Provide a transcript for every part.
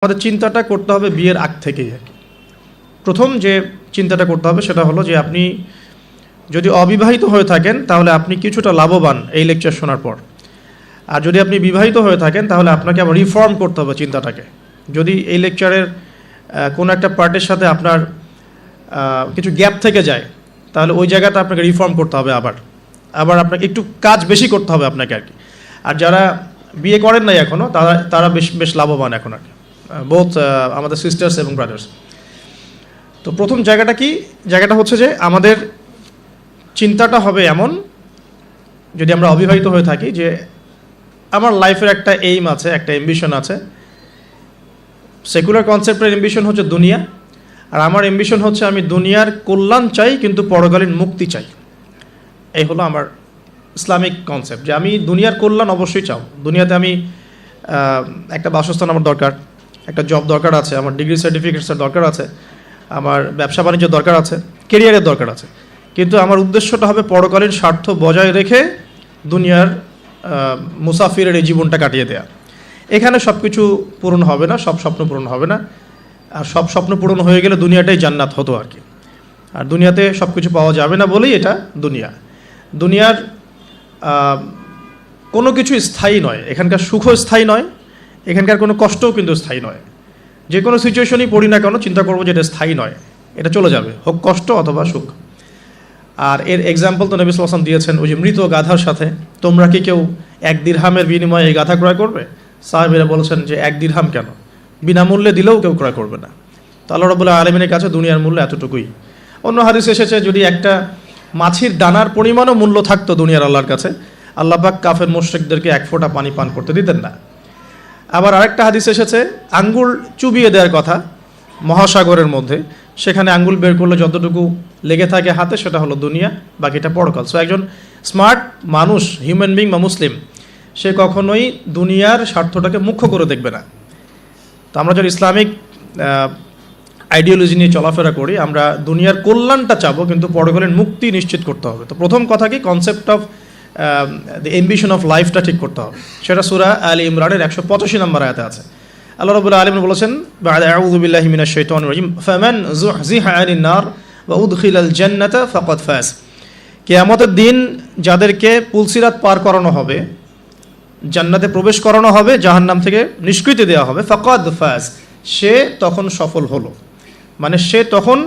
আমাদের চিন্তাটা করতে হবে বিয়ের আগ থেকেই আর কি। প্রথম যে চিন্তাটা করতে হবে সেটা হলো যে আপনি যদি অবিবাহিত হয়ে থাকেন তাহলে আপনি কিছুটা লাভবান এই লেকচার শোনার পর। আর যদি আপনি বিবাহিত হয়ে থাকেন তাহলে আপনাকে আবার রিফর্ম করতে হবে চিন্তাটাকে। যদি এই লেকচারের কোনো একটা পার্টের সাথে আপনার কিছু গ্যাপ থেকে যায় তাহলে ওই জায়গাটা আপনাকে রিফর্ম করতে হবে, আবার আপনাকে একটু কাজ বেশি করতে হবে আপনাকে আর কি। আর যারা বিয়ে করেন নাই এখনও তারা বেশ লাভবান এখন আর কি, বোথ আমাদের সিস্টার্স এবং ব্রাদার্স। তো প্রথম জায়গাটা হচ্ছে যে আমাদের চিন্তাটা হবে এমন, যদি আমরা অবিবাহিত হয়ে থাকি, যে আমার লাইফের একটা এইম আছে, একটা অ্যাম্বিশন আছে। সেকুলার কনসেপ্টের অ্যাম্বিশন হচ্ছে দুনিয়া, আর আমার অ্যাম্বিশন হচ্ছে আমি দুনিয়ার কল্যাণ চাই কিন্তু পরকালীন মুক্তি চাই। এই হলো আমার ইসলামিক কনসেপ্ট, যে আমি দুনিয়ার কল্যাণ অবশ্যই চাও। দুনিয়াতে আমি একটা বাসস্থান আমার দরকার, একটা জব দরকার আছে, আমার ডিগ্রি সার্টিফিকেটসের দরকার আছে, আমার ব্যবসা বাণিজ্যের দরকার আছে, কেরিয়ারের দরকার আছে, কিন্তু আমার উদ্দেশ্যটা হবে পরকালীন স্বার্থ বজায় রেখে দুনিয়ার মুসাফিরের এই জীবনটা কাটিয়ে দেয়া। এখানে সব কিছু পূরণ হবে না, সব স্বপ্ন পূরণ হবে না, আর সব স্বপ্ন পূরণ হয়ে গেলে দুনিয়াটাই জান্নাত হতো আর কি। আর দুনিয়াতে সব কিছু পাওয়া যাবে না বলেই এটা দুনিয়ার কোনো কিছু স্থায়ী নয়। এখানকার সুখও স্থায়ী নয়, এখানকার কোনো কষ্টও কিন্তু স্থায়ী নয়। যে কোনো সিচুয়েশনই পড়ি না কেন চিন্তা করবো যে এটা স্থায়ী নয়, এটা চলে যাবে, হোক কষ্ট অথবা সুখ। আর এর এক্সাম্পল তো নবী সাল্লাল্লাহু আলাইহি ওয়াসাল্লাম দিয়েছেন ওই যে মৃত গাধার সাথে। তোমরা কি কেউ 1 দিরহামের বিনিময়ে এই গাধা ক্রয় করবে? সাহাবীরা বলেছেন যে 1 দিরহাম কেন, বিনামূল্যে দিলেও কেউ ক্রয় করবে না। তো আল্লাহ রাব্বুল আলামিনের কাছে দুনিয়ার মূল্য এতটুকুই। অন্য হাদিসে এসেছে যদি একটা মাছির দানার পরিমাণও মূল্য থাকতো দুনিয়ার আল্লাহর কাছে, আল্লাহ পাক কাফের মুশরিকদেরকে 1 ফোঁটা পানি পান করতে দিতেন না। আবার আরেকটা হাদিস এসেছে আঙ্গুল চুবিয়ে দেওয়ার কথা মহাসাগরের মধ্যে, সেখানে আঙ্গুল বের করলে যতটুকু লেগে থাকে হাতে সেটা হলো দুনিয়া, বাকিটা পরকাল। সো একজন স্মার্ট মানুষ, হিউম্যান বিং বা মুসলিম, সে কখনোই দুনিয়ার স্বার্থটাকে মুখ্য করে দেখবে না। তো আমরা যদি ইসলামিক আইডিওলজি নিয়ে চলাফেরা করি, আমরা দুনিয়ার কল্যাণটা চাবো কিন্তু পরকালীন মুক্তি নিশ্চিত করতে হবে। তো প্রথম কথা কি, concept of the ambition of লাইফটা ঠিক করতে হবে। সেটা সূরা আলে ইমরানের 185 নম্বর আয়াতে আছে। আল্লাহ রাব্বুল আলামিন বলেছেন, আউযু বিল্লাহি মিনাশ শাইতানির রাজিম, ফামান যুহযিহা আনিন নার ওয়া উদখিলাল জান্নাতা ফাকাদ ফাজ। কিয়ামতের দিন যাদেরকে পুলসিরাত পার করানো হবে, জান্নাতে প্রবেশ করানো হবে, জাহান্নাম থেকে নিষ্কৃতি দেওয়া হবে, ফাকাদ ফাজ, সে তখন সফল হলো। মানে সে তখন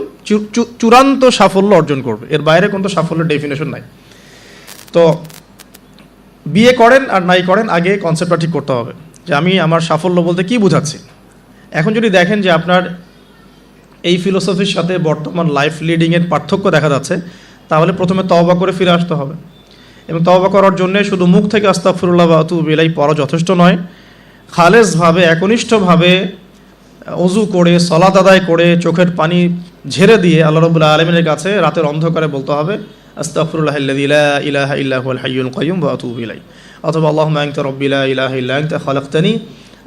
চূড়ান্ত সাফল্য অর্জন করবে, এর বাইরে কোনো সাফল্যের ডেফিনেশন নাই। তো বিয়ে করেন আর নাই করেন, আগে কনসেপ্টটা ঠিক করতে হবে যে আমি আমার সাফল্য বলতে কি বুঝাচ্ছি। এখন যদি দেখেন যে আপনার এই ফিলোসফির সাথে বর্তমান লাইফ লিডিংয়ের পার্থক্য দেখা যাচ্ছে, তাহলে প্রথমে তওবা করে ফিরে আসতে হবে। এবং তওবা করার জন্য শুধু মুখ থেকে আস্তাগফিরুল্লাহ ওয়া আতুবু ইলাইহি পড়া যথেষ্ট নয়। খালেসভাবে, একনিষ্ঠভাবে অজু করে, সালাত আদায় করে, চোখের পানি ঝেড়ে দিয়ে আল্লাহ রাব্বুল আলামিনের কাছে রাতের অন্ধকারে বলতে হবে, আস্তাগফিরুল্লাহাল্লাযী লা ইলাহা ইল্লা হুয়াল হাইয়ুল কাইয়্যুম ওয়া আতুবু ইলাইহি। অথবা আল্লাহুম্মা আনতা রাব্বী লা ইলাহা ইল্লা আনতা খালাকতানি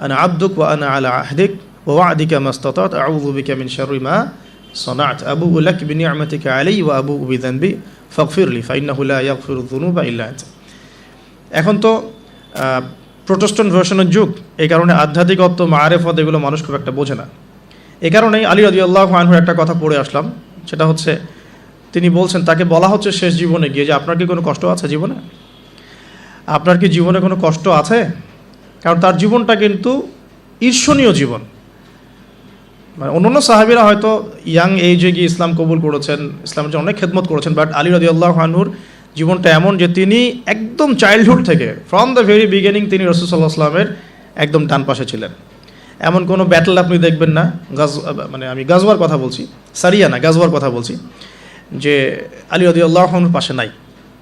আনা আবদুক ওয়া আনা আলা আহদিক ওয়া ওয়া'দিকা মাস্তাতা'ত আউযু বিকা মিন শাররি মা সানা'ত আবুউ লাক বিনি'মাতিকা আলাইয়া ওয়া আবুউ বিযানবি ফাগফিরলি ফাইন্নাহু লা ইয়াগফিরুয যুনুবা ইল্লা আনতা। এখন তো প্রোটেস্ট্যান্ট ভার্সনের যুগ, এই কারণে আধ্যাত্মিকত্ব, মাআরিফত এগুলো মানুষ খুব একটা বোঝে না। এই কারণেই আলী রাদিয়াল্লাহু আনহুর একটা কথা পড়ে আসলাম, সেটা হচ্ছে তিনি বলছেন, তাকে বলা হচ্ছে শেষ জীবনে গিয়ে যে আপনার কি কোনো কষ্ট আছে জীবনে? আপনার কি জীবনে কোনো কষ্ট আছে? কারণ তার জীবনটা কিন্তু ঈর্ষণীয় জীবন। মানে অন্যান্য সাহাবীরা হয়তো ইয়াং এজে গিয়ে ইসলাম কবুল করেছেন, ইসলামের জন্য অনেক খেদমত করেছেন, বাট আলী রাদিয়াল্লাহু আনহুর জীবনটা এমন যে তিনি একদম চাইল্ডহুড থেকে, ফ্রম দ্য ভেরি বিগিনিং, তিনি রাসূল সাল্লাল্লাহু আলাইহি ওয়াসাল্লামের একদম ডান পাশে ছিলেন। এমন কোনো ব্যাটল আপনি দেখবেন না, মানে আমি গাজওয়ার কথা বলছি, সারিয়া না, গাজওয়ার কথা বলছি, যে আলী রাদিয়াল্লাহু আনহুর পাশে নাই,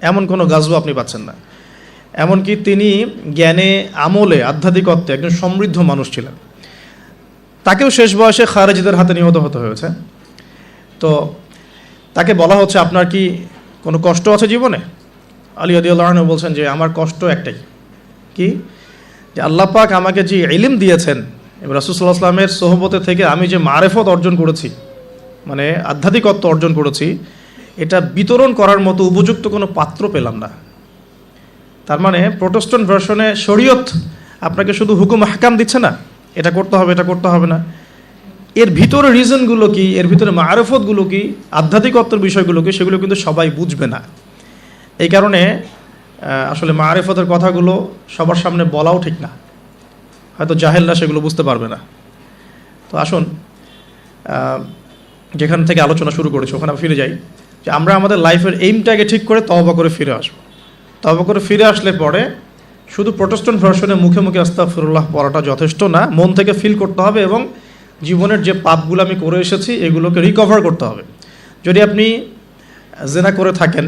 এমন কোনো গাজওয়া আপনি পাচ্ছেন না। এমনকি তিনি জ্ঞানে, আমলে, আধ্যাত্মিকত্বে একজন সমৃদ্ধ মানুষ ছিলেন। তাকেও শেষ বয়সে খারেজিদের হাতে নিহত হতে হয়েছে। তো তাকে বলা হচ্ছে আপনার কি কোনো কষ্ট আছে জীবনে? আলী রাদিয়াল্লাহু আনহু বলছেন যে আমার কষ্ট একটাই, কি, যে আল্লাহ পাক আমাকে যে ইলম দিয়েছেন এবং রাসূল সাল্লাল্লাহু আলাইহি ওয়াসাল্লামের সোহবতে থেকে আমি যে মারেফত অর্জন করেছি, মানে আধ্যাত্মিকত্ব অর্জন করেছি, এটা বিতরণ করার মতো উপযুক্ত কোনো পাত্র পেলাম না। তার মানে প্রোটেস্ট্যান্ট ভার্সনে শরীয়ত আপনাকে শুধু হুকুম আহকাম দিচ্ছে না, এটা করতে হবে, এটা করতে হবে না। এর ভিতরে রিজনগুলো কি, এর ভিতরে মারফতগুলো কি, আধ্যাত্মিকত্বের বিষয়গুলো কি, সেগুলো কিন্তু সবাই বুঝবে না। এই কারণে আসলে মারফতের কথাগুলো সবার সামনে বলাও ঠিক না, হয়তো জাহেলরা সেগুলো বুঝতে পারবে না। তো আসুন যেখান থেকে আলোচনা শুরু করেছি ওখানে ফিরে যাই, যে আমরা আমাদের লাইফের এইমটাকে ঠিক করে তওবা করে ফিরে আসবো। তওবা করে ফিরে আসলে পরে শুধু প্রোটেস্ট্যান্ট ভার্সনে মুখে মুখে আস্তাগফিরুল্লাহ পড়াটা যথেষ্ট না, মন থেকে ফিল করতে হবে এবং জীবনের যে পাপগুলো আমি করে এসেছি এগুলোকে রিকভার করতে হবে। যদি আপনি জেনা করে থাকেন,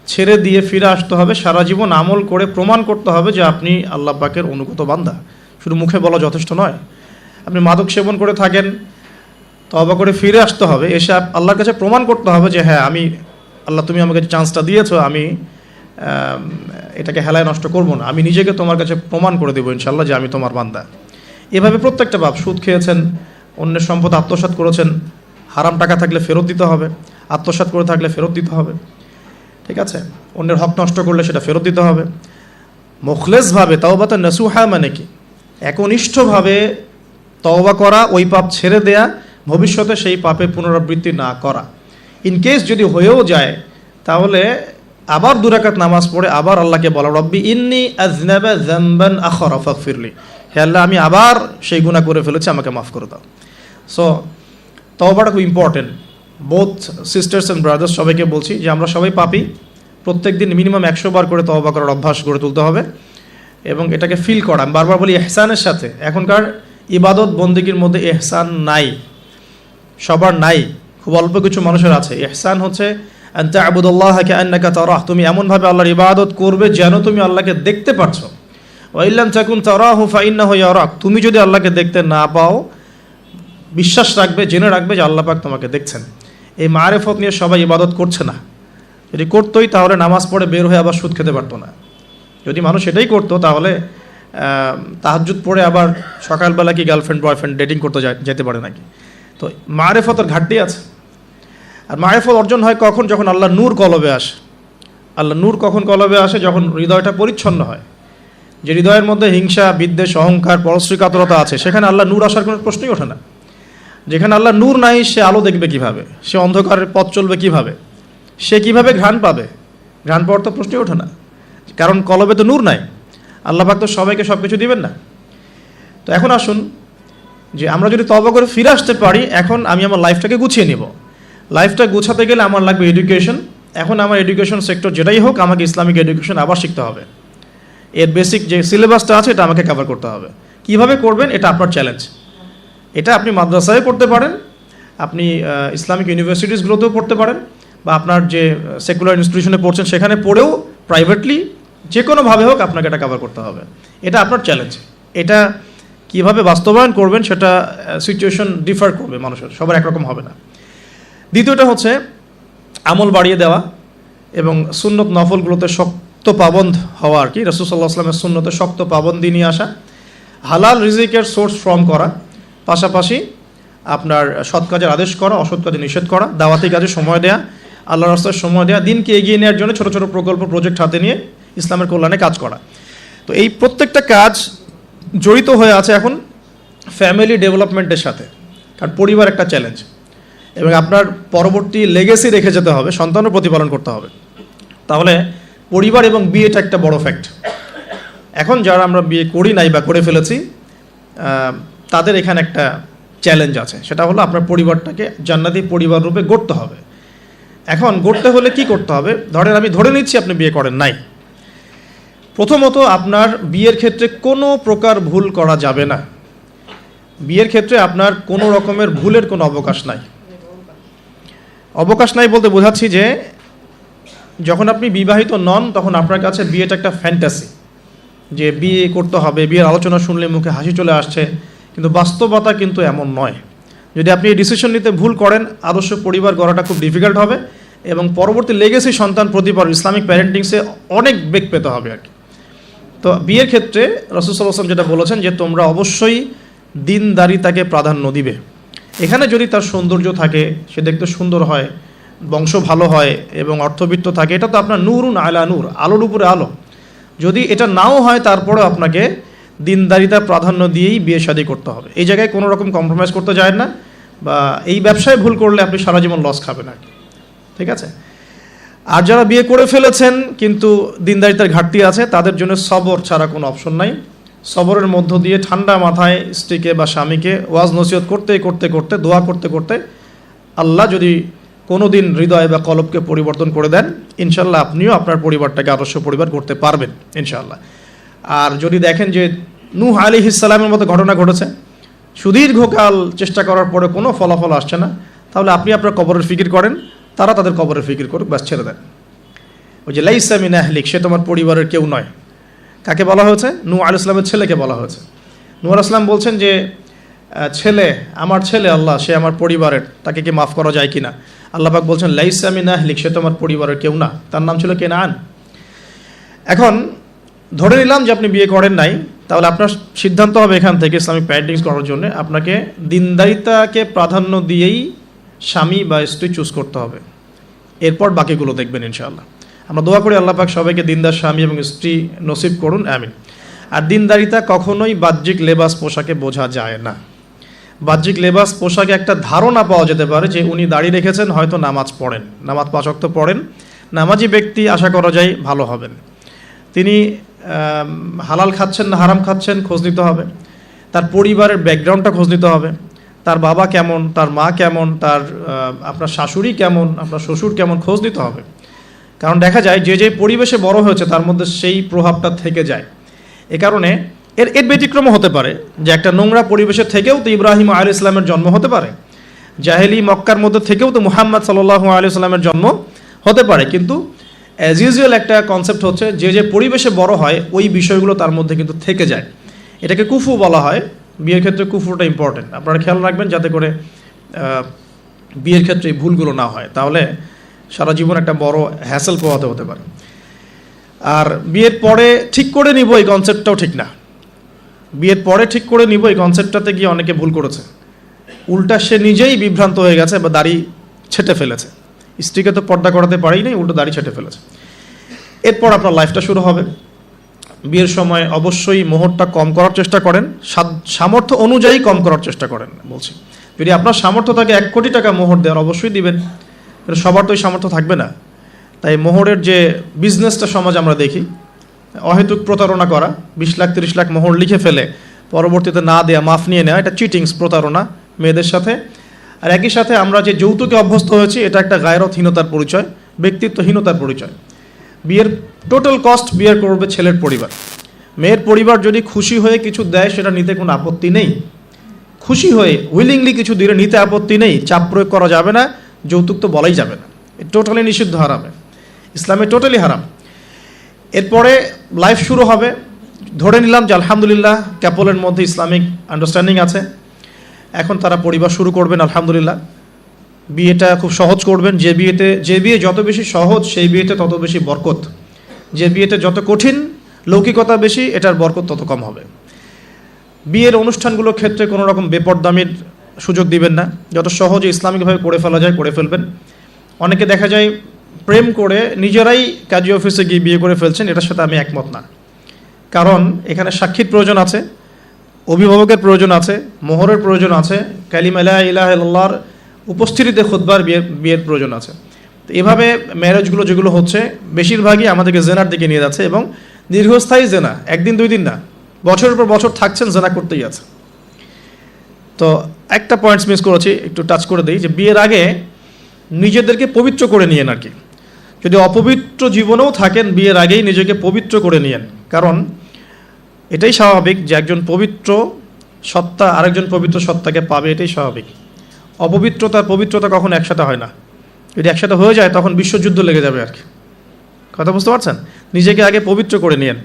ছেড়ে দিয়ে ফিরে আসতে হবে, সারা জীবন আমল করে প্রমাণ করতে হবে যে আপনি আল্লাহ পাকের অনুগত বান্দা, শুধু মুখে বলা যথেষ্ট নয়। আপনি মাদক সেবন করে থাকেন, তওবা করে ফিরে আসতে হবে, এসে আল্লাহর কাছে প্রমাণ করতে হবে যে হ্যাঁ আমি আল্লাহ, তুমি আমাকে চান্সটা দিয়েছো, আমি এটাকে হেলায় নষ্ট করব না, আমি নিজেকে তোমার কাছে প্রমাণ করে দেবো ইনশাল্লাহ যে আমি তোমার বান্দা। এভাবে প্রত্যেকটা পাপ, সুদ খেয়েছেন, অন্যের সম্পদ আত্মসাৎ করেছেন, হারাম টাকা থাকলে ফেরত দিতে হবে, আত্মসাৎ করে থাকলে ফেরত দিতে হবে, ঠিক আছে, অন্যের হক নষ্ট করলে সেটা ফেরত দিতে হবে। মুখলেসভাবে তাওবাতা নাসুহা মানে কি, একনিষ্ঠভাবে তওবা করা, ওই পাপ ছেড়ে দেয়া, ভবিষ্যতে সেই পাপে পুনরাবৃত্তি না করা। ইনকেস যদি হয়েও যায় তাহলে আবার 2 রাকাত নামাজ পড়ে আবার আল্লাহকে বলা, রব্বি ইন্নী আযনাবা যামবান আখরা ফাগফিরলি, হে আল্লাহ আমি আবার সেই গুনাহ করে ফেলেছি, আমাকে মাফ করে দাও। সো তওবাটা খুব important. Both sisters and brothers সবাইকে বলছি যে আমরা সবাই পাপী, প্রত্যেক দিন মিনিমাম 100 বার করে তওবা করার অভ্যাস গড়ে তুলতে হবে এবং এটাকে ফিল করা। আমি বারবার বলি ইহসানের সাথে, এখনকার ইবাদত বন্দেগীর মধ্যে ইহসান নাই, সবার নাই, খুব অল্প কিছু মানুষের আছে। ইহসান হচ্ছে আনতা আবুদুল্লাহ কাআন্নাকা তারাহ, তুমি এমনভাবে আল্লাহর ইবাদত করবে যেন তুমি আল্লাহকে দেখতে পারছো। ওয়া ইল্লাম তাকুন তারাহু ফাইন্নাহু ইয়ারাক, তুমি যদি আল্লাহকে দেখতে না পাও বিশ্বাস রাখবে, জেনে রাখবে যে আল্লাহ পাক তোমাকে দেখছেন। এই মারেফত নিয়ে সবাই ইবাদত করছে না। যদি করতোই তাহলে নামাজ পড়ে বের হয়ে আবার সুদ খেতে পারতো না। যদি মানুষ এটাই করতো তাহলে তাহাজ্জুদ পড়ে আবার সকালবেলা কি গার্লফ্রেন্ড বয়ফ্রেন্ড ডেটিং করতে যেতে পারে নাকি? তো মারেফতের ঘাটতি আছে। আর মারেফত অর্জন হয় কখন? যখন আল্লাহ নূর কলবে আসে। আল্লাহ নূর কখন কলবে আসে? যখন হৃদয়টা পরিচ্ছন্ন হয়। যে হৃদয়ের মধ্যে হিংসা, বিদ্বেষ, অহংকার, পরশ্রী কাতরতা আছে, সেখানে আল্লাহ নূর আসার কোনো প্রশ্নই ওঠে না। যেখানে আল্লাহ নূর নাই সে আলো দেখবে কিভাবে? সে অন্ধকারের পথ চলবে কিভাবে? সে কিভাবে ঘ্রাণ পাবে? ঘ্রাণ পাওয়ার তো প্রশ্নই ওঠে না, কারণ কলবে তো নূর নাই। আল্লাহ পাক তো সবাইকে সব কিছু দিবেন না। তো এখন আসুন যে আমরা যদি তওবা করে ফিরে আসতে পারি, এখন আমি আমার লাইফটাকে গুছিয়ে নিব। লাইফটা গুছাতে গেলে আমার লাগবে এডুকেশন। এখন আমার এডুকেশন সেক্টর যেটাই হোক, আমাকে ইসলামিক এডুকেশন আবার শিখতে হবে। এর বেসিক যে সিলেবাসটা আছে এটা আমাকে কভার করতে হবে। কিভাবে করবেন এটা আপনার চ্যালেঞ্জ। এটা আপনি মাদ্রাসায় পড়তে পারেন, আপনি ইসলামিক ইউনিভার্সিটিসগুলোতেও পড়তে পারেন, বা আপনার যে সেকুলার ইনস্টিটিউশনে পড়ছেন সেখানে পড়েও প্রাইভেটলি যে কোনোভাবে হোক আপনাকে এটা কভার করতে হবে। এটা আপনার চ্যালেঞ্জ। এটা কিভাবে বাস্তবায়ন করবেন সেটা সিচুয়েশন ডিফার করবে, মানুষের সবার একরকম হবে না। দ্বিতীয়টা হচ্ছে আমল বাড়িয়ে দেওয়া এবং সুন্নত নফলগুলোতে শক্ত পাবন্দ হওয়া আর কি। রাসূল সাল্লাল্লাহু আলাইহি ওয়াসাল্লামের সুন্নতে শক্ত পাবন্দি নিয়ে আসা, হালাল রিজিকের সোর্স ফর্ম করা, পাশাপাশি আপনার সৎ কাজের আদেশ করা, অসৎ কাজে নিষেধ করা, দাওয়াতি কাজে সময় দেয়া, আল্লাহর রাস্তায় সময় দেয়া, দিনকে এগিয়ে নেওয়ার জন্য ছোটো ছোটো প্রকল্প প্রজেক্ট হাতে নিয়ে ইসলামের কল্যাণে কাজ করা। তো এই প্রত্যেকটা কাজ জড়িত হয়ে আছে এখন ফ্যামিলি ডেভেলপমেন্টের সাথে, কারণ পরিবার একটা চ্যালেঞ্জ এবং আপনার পরবর্তী লেগেসি রেখে যেতে হবে, সন্তানও প্রতিপালন করতে হবে। তাহলে পরিবার এবং বিয়েটা একটা বড় ফ্যাক্ট। এখন যারা আমরা বিয়ে করি নাই বা করে ফেলেছি তাদের এখানে একটা চ্যালেঞ্জ আছে, সেটা হলো আপনার পরিবারটাকে জান্নাতি পরিবার রূপে গড়তে হবে। এখন গড়তে হলে কি করতে হবে? ধরেন আমি ধরে নিচ্ছি আপনি বিয়ে করেন নাই। প্রথমত আপনার বিয়ের ক্ষেত্রে কোনো প্রকার ভুল করা যাবে না। বিয়ের ক্ষেত্রে আপনার কোনো রকমের ভুলের কোনো অবকাশ নাই। অবকাশ নাই বলতে বোঝাচ্ছি যে যখন আপনি বিবাহিত নন তখন আপনার কাছে বিয়েটা একটা ফ্যান্টাসি, যে বিয়ে করতে হবে, বিয়ের আলোচনা শুনলে মুখে হাসি চলে আসছে, কিন্তু বাস্তবতা কিন্তু এমন নয়। যদি আপনি এই ডিসিশন নিতে ভুল করেন, আদর্শ পরিবার গড়াটা খুব ডিফিকাল্ট হবে এবং পরবর্তী লেগেসি সন্তান প্রতিপালন ইসলামিক প্যারেন্টিংসে অনেক বেগ পেতে হবে আর কি। তো বিয়ের ক্ষেত্রে রাসূল সাল্লাল্লাহু আলাইহি ওয়াসাল্লাম যেটা বলেছেন যে তোমরা অবশ্যই দিনদারিতাকে প্রাধান্য দিবে। এখানে যদি তার সৌন্দর্য থাকে, সে দেখতে সুন্দর হয়, বংশ ভালো হয় এবং অর্থবিত্ত থাকে, এটা তো আপনার নূরুন আলা নূর, আলোর উপরে আলো। যদি এটা নাও হয় তারপরেও আপনাকে দিনদারিতা প্রাধান্য দিয়েই বিয়ে শাদী করতে হবে। এই জায়গায় কোনো রকম কম্প্রোমাইজ করতে যায় না, বা এই ব্যবসায় ভুল করলে আপনি সারা জীবন লস খাবেন আর কি, ঠিক আছে। আর যারা বিয়ে করে ফেলেছেন কিন্তু দিনদারিতার ঘাটতি আছে, তাদের জন্য সবর ছাড়া কোনো অপশন নাই। সবরের মধ্য দিয়ে ঠান্ডা মাথায় স্ত্রীকে বা স্বামীকে ওয়াজ নসিহত করতে করতে করতে, দোয়া করতে করতে, আল্লাহ যদি কোনো দিন হৃদয় বা কলবকে পরিবর্তন করে দেন, ইনশাল্লাহ আপনিও আপনার পরিবারটাকে আদর্শ পরিবার করতে পারবেন ইনশাআল্লাহ। আর যদি দেখেন যে নূহ আলাইহিস সালামের মতো ঘটনা ঘটেছে, সুদীর্ঘকাল চেষ্টা করার পরে কোনো ফলাফল আসছে না, তাহলে আপনি আপনার কবরের ফিকির করেন, তারা তাদের কবরের ফিকির করুক, ব্যাস ছেড়ে দেন। ওই যে লাইসা মিন আহলিক, সে তোমার পরিবারের কেউ নয়, কাকে বলা হয়েছে? নূহ আলাইহিস সালামের ছেলেকে বলা হয়েছে। নূহ আলাইহিস সালাম বলছেন যে ছেলে, আমার ছেলে আল্লাহ, সে আমার পরিবারের, তাকে কি মাফ করা যায় কিনা? আল্লাহ পাক বলছেন লাইসা মিন আহলিক, সে তোমার পরিবারের কেউ না, তার নাম ছিল কেনান। এখন ধরে নিলাম যে আপনি বিয়ে করেন নাই, তাহলে আপনার সিদ্ধান্ত হবে এখান থেকে ইসলামিক প্যারেন্টিংস করার জন্য আপনাকে দিনদারিতাকে প্রাধান্য দিয়েই স্বামী বা স্ত্রী চুজ করতে হবে, এরপর বাকিগুলো দেখবেন ইনশাআল্লাহ। আমরা দোয়া করি আল্লাহ পাক সবাইকে দিনদার স্বামী এবং স্ত্রী নসিব করুন, আমিন। আর দিনদারিতা কখনোই বাহ্যিক লেবাস পোশাকে বোঝা যায় না। বাহ্যিক লেবাস পোশাকে একটা ধারণা পাওয়া যেতে পারে যে উনি দাড়ি রেখেছেন, হয়তো নামাজ পড়েন, নামাজ 5 ওয়াক্ত পড়েন, নামাজি ব্যক্তি, আশা করা যায় ভালো হবেন। তিনি হালাল খাচ্ছেন না হারাম খাচ্ছেন খোঁজ নিতে হবে, তার পরিবারের ব্যাকগ্রাউন্ডটা খোঁজ নিতে হবে, তার বাবা কেমন, তার মা কেমন, তার আপনার শাশুড়ি কেমন, আপনার শ্বশুর কেমন, খোঁজ নিতে হবে। কারণ দেখা যায় যে যে পরিবেশে বড় হয়েছে তার মধ্যে সেই প্রভাবটা থেকে যায়। এ কারণে এর ব্যতিক্রমও হতে পারে যে একটা নোংরা পরিবেশে থেকেও তো ইব্রাহিম আলাইহিস সালামের জন্ম হতে পারে, জাহেলি মক্কার মধ্যে থেকেও তো মুহাম্মদ সাল্লাল্লাহু আলাইহি সাল্লামের জন্ম হতে পারে। কিন্তু অ্যাজ ইউজুয়াল একটা কনসেপ্ট হচ্ছে যে যে পরিবেশে বড় হয় ওই বিষয়গুলো তার মধ্যে কিন্তু থেকে যায়। এটাকে কুফু বলা হয়। বিয়ের ক্ষেত্রে কুফুটা ইম্পর্টেন্ট, আপনারা খেয়াল রাখবেন যাতে করে বিয়ের ক্ষেত্রে এই ভুলগুলো না হয়, তাহলে সারা জীবন একটা বড় হ্যাসেল পোহাতে হতে পারে। আর বিয়ের পরে ঠিক করে নিব এই কনসেপ্টটাও ঠিক না। বিয়ের পরে ঠিক করে নিব এই কনসেপ্টটাতে গিয়ে অনেকে ভুল করেছে, উল্টা সে নিজেই বিভ্রান্ত হয়ে গেছে বা দাড়ি ছেটে ফেলেছে। স্ত্রীকে তো পর্দা করাতে পারেই নাই, উল্টো দাড়ি ছেটে ফেলেছে। এরপর আপনার লাইফটা শুরু হবে। বিয়ের সময় অবশ্যই মোহরটা কম করার চেষ্টা করেন, সামর্থ্য অনুযায়ী কম করার চেষ্টা করেন বলছি। যদি আপনার সামর্থ্য থাকে 1 কোটি টাকা মোহর দেওয়ার, অবশ্যই দিবেন, কিন্তু সবার তো এই সামর্থ্য থাকবে না। তাই মোহরের যে বিজনেসটা সমাজ আমরা দেখি, অহেতুক প্রতারণা করা, 20 লাখ 30 লাখ মোহর লিখে ফেলে পরবর্তীতে না দেয়া, মাফ নিয়ে নেওয়া, এটা চিটিংস, প্রতারণা মেয়েদের সাথে। আর একই সাথে আমরা যে যৌতুকে অভ্যস্ত হয়েছি, এটা একটা গায়রতহীনতার পরিচয়, ব্যক্তিত্বহীনতার পরিচয়। বিয়ের টোটাল কস্ট বিয়ের করবে ছেলের পরিবার। মেয়ের পরিবার যদি খুশি হয়ে কিছু দেয় সেটা নিতে কোনো আপত্তি নেই, খুশি হয়ে উইলিংলি কিছু দিলে নিতে আপত্তি নেই, চাপ প্রয়োগ করা যাবে না, যৌতুক তো বলাই যাবে না, টোটালি নিষিদ্ধ, হারামে, ইসলামে টোটালি হারাম। এরপরে লাইফ শুরু হবে। ধরে নিলাম যে আলহামদুলিল্লাহ ক্যাপলের মধ্যে ইসলামিক আন্ডারস্ট্যান্ডিং আছে, এখন তারা পরিবার শুরু করবেন আলহামদুলিল্লাহ। বিয়েটা খুব সহজ করবেন। যে বিয়ে যত বেশি সহজ সেই বিয়েতে তত বেশি বরকত, যে বিয়েতে যত কঠিন, লৌকিকতা বেশি, এটার বরকত তত কম হবে। বিয়ের অনুষ্ঠানগুলোর ক্ষেত্রে কোনো রকম বেপরদামির সুযোগ দিবেন না, যত সহজে ইসলামিকভাবে করে ফেলা যায় করে ফেলবেন। অনেকে দেখা যায় প্রেম করে নিজেরাই কাজী অফিসে গিয়ে বিয়ে করে ফেলছেন, এটার সাথে আমি একমত না। কারণ এখানে সাক্ষীর প্রয়োজন আছে, অভিভাবকের প্রয়োজন আছে, মোহরের প্রয়োজন আছে, কালিমা লা ইলাহা ইল্লাল্লাহর উপস্থিতিতে খুতবার বিয়ের প্রয়োজন আছে। তো এভাবে ম্যারেজগুলো যেগুলো হচ্ছে বেশিরভাগই আমাদেরকে জেনার দিকে নিয়ে যাচ্ছে, এবং দীর্ঘস্থায়ী জেনা, 1 দিন 2 দিন না, বছরের পর বছর থাকছেন, জেনা করতেই আছে। তো একটা পয়েন্টস মিস করেছি, একটু টাচ করে দিই, যে বিয়ের আগে নিজেদেরকে পবিত্র করে নিয়েন আর কি। যদি অপবিত্র জীবনেও থাকেন, বিয়ের আগেই নিজেকে পবিত্র করে নিয়েন। কারণ এটাই স্বাভাবিক যে একজন পবিত্র সত্তা আরেকজন পবিত্র সত্তাকে পাবে, এটাই স্বাভাবিক। অপবিত্রতা পবিত্রতা কখনো একসাথে হয় না, যদি একসাথে হয়ে যায় তখন বিশ্বযুদ্ধ লেগে যাবে আর কি। কথা বুঝতে পারছেন? নিজেকে আগে পবিত্র করে নিয়েন।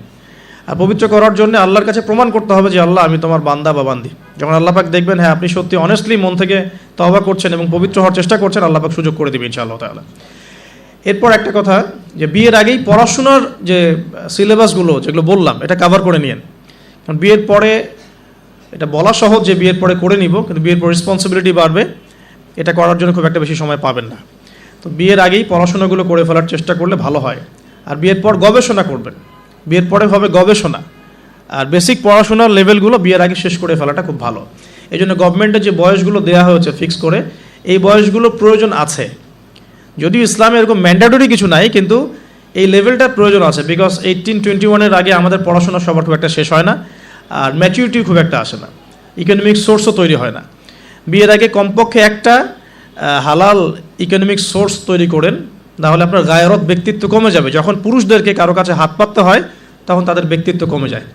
আর পবিত্র করার জন্য আল্লাহর কাছে প্রমাণ করতে হবে যে আল্লাহ, আমি তোমার বান্দা বা বান্দি। যখন আল্লাহ পাক দেখবেন হ্যাঁ আপনি সত্যি অনেস্টলি মন থেকে তওবা করছেন এবং পবিত্র হওয়ার চেষ্টা করছেন, আল্লাহ পাক সুযোগ করে দেবেন ইনশাআল্লাহ তাআলা। এরপর একটা কথা, যে বিয়ের আগেই পড়াশোনার যে সিলেবাসগুলো যেগুলো বললাম এটা কভার করে নিয়েন। কারণ বিয়ের পরে এটা বলা সহজ যে বিয়ের পরে করে নিব, কিন্তু বিয়ের পর রেসপন্সিবিলিটি বাড়বে, এটা করার জন্য খুব একটা বেশি সময় পাবেন না। তো বিয়ের আগেই পড়াশোনাগুলো করে ফেলার চেষ্টা করলে ভালো হয়। আর বিয়ের পর গবেষণা করবেন, বিয়ের পরে হবে গবেষণা, আর বেসিক পড়াশোনার লেভেলগুলো বিয়ের আগে শেষ করে ফেলাটা খুব ভালো। এই জন্য গভর্নমেন্টের যে বয়সগুলো দেওয়া হয়েছে ফিক্স করে, এই বয়সগুলো প্রয়োজন আছে। যদিও ইসলামে এরকম ম্যান্ডেটরি কিছু নাই, কিন্তু এই লেভেলটার প্রয়োজন আছে। বিকজ 18-21 আগে আমাদের পড়াশোনা সবার খুব একটা শেষ হয় না, আর ম্যাচুরিটি খুব একটা আসে না, ইকোনমিক সোর্সও তৈরি হয় না। বিয়ের আগে কমপক্ষে একটা হালাল ইকোনমিক সোর্স তৈরি করেন, নাহলে আপনার গায়রত ব্যক্তিত্ব কমে যাবে। যখন পুরুষদেরকে কারো কাছে হাত পাততে হয় তখন তাদের ব্যক্তিত্ব কমে যায়।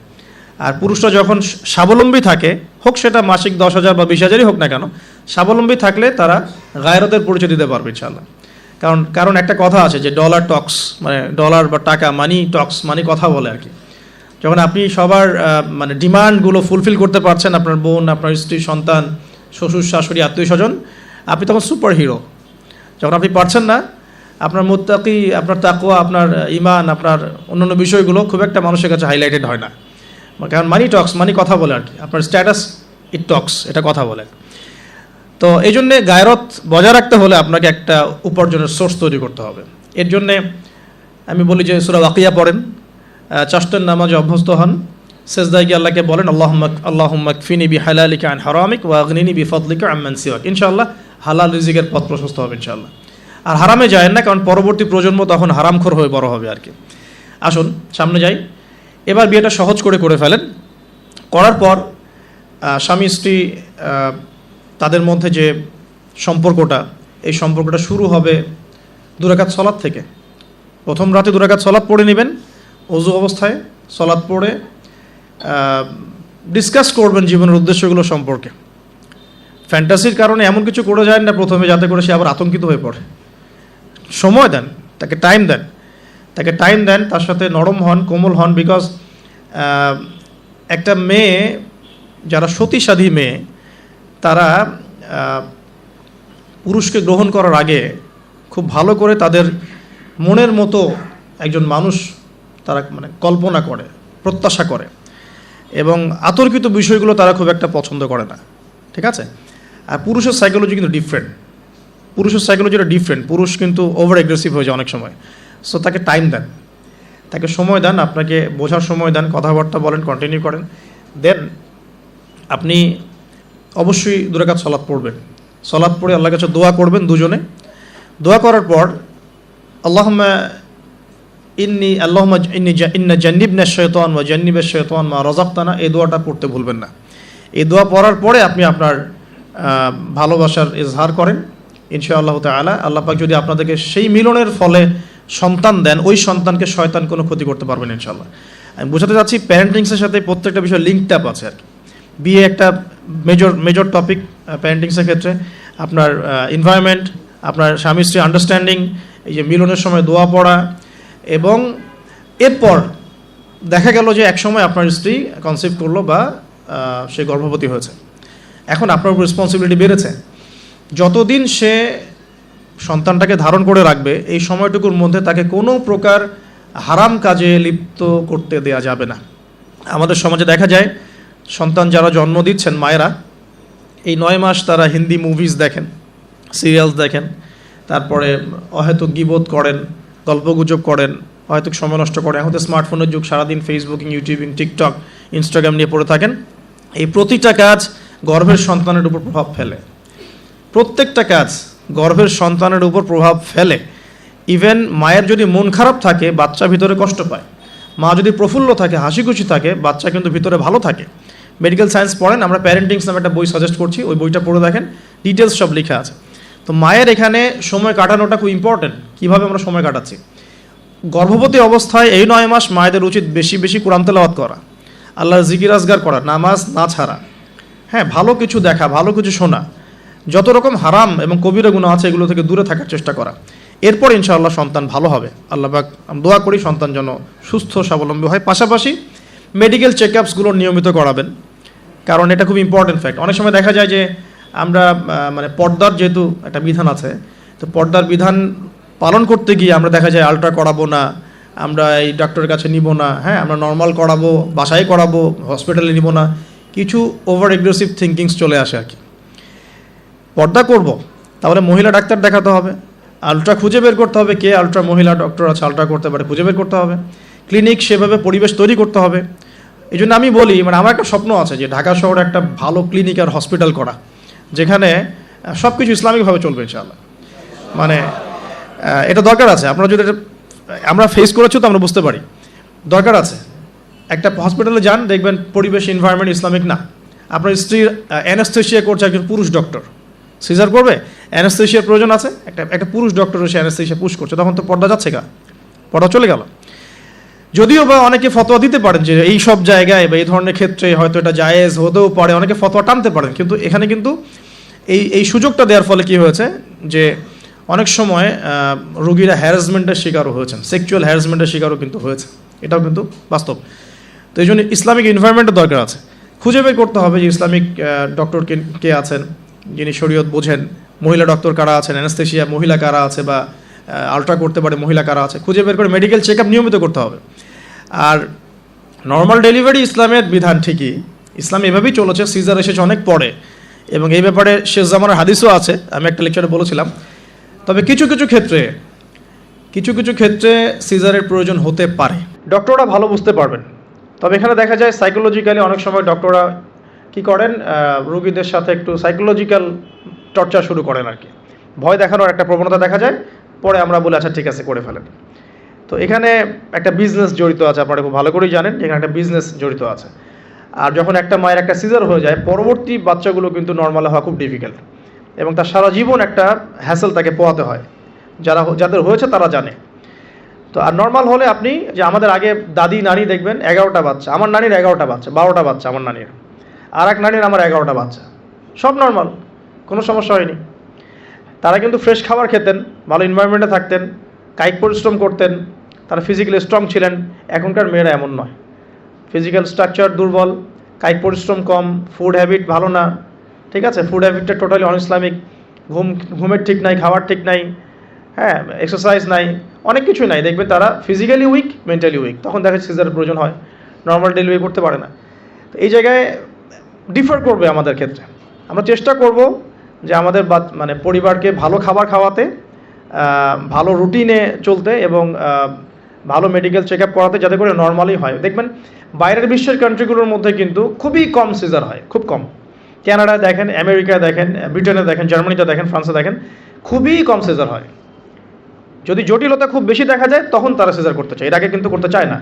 আর পুরুষরা যখন স্বাবলম্বী থাকে, হোক সেটা মাসিক 10,000 বা 20,000ই হোক না কেন, স্বাবলম্বী থাকলে তারা গায়রতের পরিচয় দিতে পারবে ইনশাআল্লাহ। কারণ একটা কথা আছে যে ডলার টক্স, মানে ডলার বা টাকা, মানি টক্স, মানে কথা বলে আর কি। যখন আপনি সবার মানে ডিমান্ডগুলো ফুলফিল করতে পারছেন, আপনার বোন, আপনার স্ত্রী, সন্তান, শ্বশুর শাশুড়ি, আত্মীয় স্বজন, আপনি তখন সুপার হিরো। যখন আপনি পারছেন না, আপনার মুত্তাকি, আপনার তাকওয়া, আপনার ইমান, আপনার অন্যান্য বিষয়গুলো খুব একটা মানুষের কাছে হাইলাইটেড হয় না। কারণ মানি টক্স, মানি কথা বলে আর কি। আপনার স্ট্যাটাস ইট টক্স, এটা কথা বলে। তো এই জন্যে গায়রত বজায় রাখতে হলে আপনাকে একটা উপার্জনের সোর্স তৈরি করতে হবে। এর জন্যে আমি বলি যে সূরা ওয়াকিয়া পড়েন, চারটার নামাজে অভ্যস্ত হন, সেজদায় গিয়ে আল্লাহকে বলেন আল্লাহুম্মা কফিনি বিহালালিকা আন হারামিক ওয়া আগনিনি বিফাদলিকা আম্মান সিওয়াক। ইনশাআল্লাহ হালাল রিজিকের পথ প্রশস্ত হবে ইনশাআল্লাহ। আর হারামে যায় না, কারণ পরবর্তী প্রজন্ম তখন হারামখোর হয়ে বড় হবে আর কি। আসুন সামনে যাই। এবার বিয়েটা সহজ করে ফেলেন। করার পর স্বামী স্ত্রী তাদের মধ্যে যে সম্পর্কটা, এই সম্পর্কটা শুরু হবে 2 রাকাত সলাত থেকে। প্রথম রাতে 2 রাকাত সলাত পড়ে নেবেন, ওযু অবস্থায় সলাত পড়ে ডিসকাস করবেন জীবনের উদ্দেশ্যগুলো সম্পর্কে। ফ্যান্টাসির কারণে এমন কিছু করে যায় না প্রথমে, যাতে করে সে আবার আতঙ্কিত হয়ে পড়ে। সময় দেন, তাকে টাইম দেন, তার সাথে নরম হন, কোমল হন। বিকজ একটা মেয়ে, যারা সতীসাধী মেয়ে, তারা পুরুষকে গ্রহণ করার আগে খুব ভালো করে তাদের মনের মতো একজন মানুষ তারা মানে কল্পনা করে, প্রত্যাশা করে, এবং আতর্কিত বিষয়গুলো তারা খুব একটা পছন্দ করে না, ঠিক আছে? আর পুরুষের সাইকোলজি কিন্তু ডিফারেন্ট, পুরুষ কিন্তু ওভার অ্যাগ্রেসিভ হয়ে যায় অনেক সময়। সো তাকে টাইম দেন, তাকে সময় দেন, আপনাকে বোঝার সময় দেন, কথাবার্তা বলেন, কন্টিনিউ করেন। দেন আপনি অবশ্যই 2 রাকাত সলাত পড়বেন। সলাত পড়ে আল্লাহর কাছে দোয়া করবেন দুজনে। দোয়া করার পর আল্লাহুম্মা ইন্না জান্নিবনা শাইতান ওয়া জান্নিবাশ শাইতান মা রাযাকতানা, এই দোয়াটা পড়তে ভুলবেন না। এই দোয়া পড়ার পরে আপনি আপনার ভালোবাসার ইজহার করেন ইনশাআল্লাহ তাআলা। আল্লাহ পাক যদি আপনাদেরকে সেই মিলনের ফলে সন্তান দেন, ওই সন্তানকে শয়তান কোনো ক্ষতি করতে পারবেন ইনশাআল্লাহ। আমি বোঝাতে চাচ্ছি প্যারেন্টিংসের সাথে প্রত্যেকটা বিষয় লিঙ্কড আপ আছে আর কি। বিয়ে একটা মেজর টপিক প্যারেন্টিংসের ক্ষেত্রে। আপনার এনভায়রনমেন্ট, আপনার স্বামী স্ত্রী আন্ডারস্ট্যান্ডিং, এই যে মিলনের সময় দোয়া পড়া, এবং এরপর দেখা গেল যে একসময় আপনার স্ত্রী কনসিভ করলো বা সে গর্ভবতী হয়েছে। এখন আপনার উপর রেসপন্সিবিলিটি বেড়েছে। যতদিন সে সন্তানটাকে ধারণ করে রাখবে, এই সময়টুকুর মধ্যে তাকে কোনো প্রকার হারাম কাজে লিপ্ত করতে দেয়া যাবে না। আমাদের সমাজে দেখা যায় সন্তান যারা জন্ম দিচ্ছেন মায়েরা, এই 9 মাস তারা হিন্দি মুভিজ দেখেন, সিরিয়ালস দেখেন, তারপরে অহেতুক গীবত করেন, গল্পগুজব করেন, অহেতুক সময় নষ্ট করেন। এখন তো স্মার্টফোনের যুগ, সারাদিন ফেসবুকিং, ইউটিউবিং, টিকটক, ইনস্টাগ্রাম নিয়ে পড়ে থাকেন। এই প্রতিটা কাজ গর্ভের সন্তানের উপর প্রভাব ফেলে, প্রত্যেকটা কাজ গর্ভের সন্তানের উপর প্রভাব ফেলে। ইভেন মায়ের যদি মন খারাপ থাকে, বাচ্চা ভিতরে কষ্ট পায়। মা যদি প্রফুল্ল থাকে, হাসি খুশি থাকে, বাচ্চা কিন্তু ভিতরে ভালো থাকে। মেডিকেল সায়েন্স পড়েন, আমরা প্যারেন্টিংস নামে একটা বই সাজেস্ট করছি, ওই বইটা পড়ে দেখেন, ডিটেলস সব লেখা আছে। তো মায়ের এখানে সময় কাটানোটা খুব ইম্পর্টেন্ট। কীভাবে আমরা সময় কাটাচ্ছি? গর্ভবতী অবস্থায় এই 9 মাস মায়েদের উচিত বেশি বেশি কোরআন তেলাওয়াত করা, আল্লাহর জিকির আজগার করা, নামাজ না ছাড়া, হ্যাঁ, ভালো কিছু দেখা, ভালো কিছু শোনা, যত রকম হারাম এবং কবিরা গুনাহ আছে এগুলো থেকে দূরে থাকার চেষ্টা করা। এরপর ইনশাআল্লাহ সন্তান ভালো হবে। আল্লাহ পাক দোয়া করি সন্তান যেন সুস্থ স্বাবলম্বী হয়। পাশাপাশি মেডিকেল চেকআপসগুলো নিয়মিত করাবেন, কারণ এটা খুব ইম্পর্টেন্ট ফ্যাক্ট। অনেক সময় দেখা যায় যে আমরা মানে পর্দার যেহেতু একটা বিধান আছে, তো পর্দার বিধান পালন করতে গিয়ে আমরা দেখা যায় আলট্রা করাবো না, আমরা এই ডাক্তারের কাছে নিব না, হ্যাঁ, আমরা নর্মাল করাবো, বাসায় করাবো, হসপিটালে নিব না, কিছু ওভার এগ্রেসিভ থিঙ্কিংস চলে আসে আর কি। পর্দা করব, তাহলে মহিলা ডাক্তার দেখাতে হবে, আলট্রা খুঁজে বের করতে হবে, কে আলট্রা মহিলা ডক্টর আছে আলট্রা করতে পারে খুঁজে বের করতে হবে, ক্লিনিক সেভাবে পরিবেশ তৈরি করতে হবে, এই জন্য আমি বলি, মানে আমার একটা স্বপ্ন আছে যে ঢাকা শহরে একটা ভালো ক্লিনিক আর হসপিটাল করা, যেখানে সব কিছু ইসলামিকভাবে চলবে ইনশাআল্লাহ। মানে এটা দরকার আছে। আপনারা যদি আমরা ফেস করেছি তো আমরা বুঝতে পারি দরকার আছে। একটা হসপিটালে যান, দেখবেন পরিবেশ এনভায়রনমেন্ট ইসলামিক না। আপনার স্ত্রীর অ্যানাস্থেশিয়া করছে একজন পুরুষ ডক্টর, সিজার করবে, অ্যানাস্থেশিয়ার প্রয়োজন আছে, একটা পুরুষ ডক্টর এসে অ্যানাস্থেশিয়া পুশ করছে, তখন তো পর্দা যাচ্ছে গা, পর্দা চলে গেল। যদিও বা অনেকে ফতোয়া দিতে পারেন যে এই সব জায়গায় বা এই ধরনের ক্ষেত্রে হয়তো এটা জায়েজ হতেও পারে, অনেকে ফতোয়া টানতে পারেন, কিন্তু এখানে কিন্তু এই সুযোগটা দেওয়ার ফলে কি হয়েছে যে অনেক সময় রোগীরা হ্যারাসমেন্টের শিকারও হয়েছেন, সেক্সুয়াল হ্যারাসমেন্টের শিকারও কিন্তু হয়েছে, এটাও কিন্তু বাস্তব। তো এই জন্য ইসলামিক এনভায়রনমেন্টের দরকার আছে। খুঁজে বের করতে হবে যে ইসলামিক ডক্টর কে আছেন, যিনি শরীয়ত বোঝেন, মহিলা ডক্টর কারা আছেন, অ্যানাস্থেশিয়া মহিলা কারা আছে, বা আলট্রা করতে পারে মহিলা কারা আছে, খুঁজে বের করে মেডিকেল চেক আপ নিয়মিত করতে হবে। আর নর্মাল ডেলিভারি ইসলামের বিধান ঠিকই, ইসলাম এভাবেই চলেছে, সিজার এসেছে অনেক পরে, এবং এই ব্যাপারে শেষ জামানার হাদিসও আছে, আমি একটা লেকচারে বলেছিলাম। তবে কিছু কিছু ক্ষেত্রে সিজারের প্রয়োজন হতে পারে, ডক্টররা ভালো বুঝতে পারবেন। তবে এখানে দেখা যায় সাইকোলজিক্যালি অনেক সময় ডক্টররা কী করেন, রোগীদের সাথে একটু সাইকোলজিক্যাল টর্চার শুরু করেন আর কি, ভয় দেখানোর একটা প্রবণতা দেখা যায়। পরে আমরা বলি আচ্ছা ঠিক আছে করে ফেলেন। তো এখানে একটা বিজনেস জড়িত আছে, আপনারা খুব ভালো করেই জানেন এখানে একটা বিজনেস জড়িত আছে। আর যখন একটা মায়ের একটা সিজার হয়ে যায়, পরবর্তী বাচ্চাগুলো কিন্তু নর্মাল হওয়া খুব ডিফিকাল্ট, এবং তার সারা জীবন একটা হ্যাসেল তাকে পোহাতে হয়। যাদের হয়েছে তারা জানে। তো আর নর্মাল হলে আপনি যে আমাদের আগে দাদি নানি দেখবেন 11টা বাচ্চা, আমার নানির 11টা বাচ্চা, 12টা বাচ্চা আমার নানির, আর এক নানির আমার 11টা বাচ্চা, সব নর্মাল, কোনো সমস্যা হয়নি। তারা কিন্তু ফ্রেশ খাবার খেতেন, ভালো এনভায়রনমেন্টে থাকতেন, কায়িক পরিশ্রম করতেন, তারা ফিজিক্যালি স্ট্রং ছিলেন। এখনকার মেয়েরা এমন নয়, ফিজিক্যাল স্ট্রাকচার দুর্বল, কায়িক পরিশ্রম কম, ফুড হ্যাবিট ভালো না, ঠিক আছে, ফুড হ্যাবিটটা টোটালি অন ইসলামিক, ঘুমের ঠিক নাই, খাবার ঠিক নাই, হ্যাঁ, এক্সারসাইজ নাই, অনেক কিছুই নাই। দেখবেন তারা ফিজিক্যালি উইক, মেন্টালি উইক, তখন দেখা যাচ্ছে সিজারের প্রয়োজন হয়, নর্মাল ডেলিভারি করতে পারে না। তো এই জায়গায় ডিফার করবে আমাদের ক্ষেত্রে। আমরা চেষ্টা করব যে আমাদের মানে পরিবারকে ভালো খাবার খাওয়াতে, ভালো রুটিনে চলতে, এবং ভালো মেডিকেল চেক আপ করাতে, যাতে করে নর্মালি হয়। দেখবেন বাইরের বিশ্বের কান্ট্রিগুলোর মধ্যে কিন্তু খুবই কম সিজার হয়, খুব কম। কানাডায় দেখেন, আমেরিকায় দেখেন, ব্রিটেনে দেখেন, জার্মানিতে দেখেন, ফ্রান্সে দেখেন, খুবই কম সিজার হয়। যদি জটিলতা খুব বেশি দেখা যায় তখন তারা সিজার করতে চায়, এর আগে কিন্তু করতে চায় না।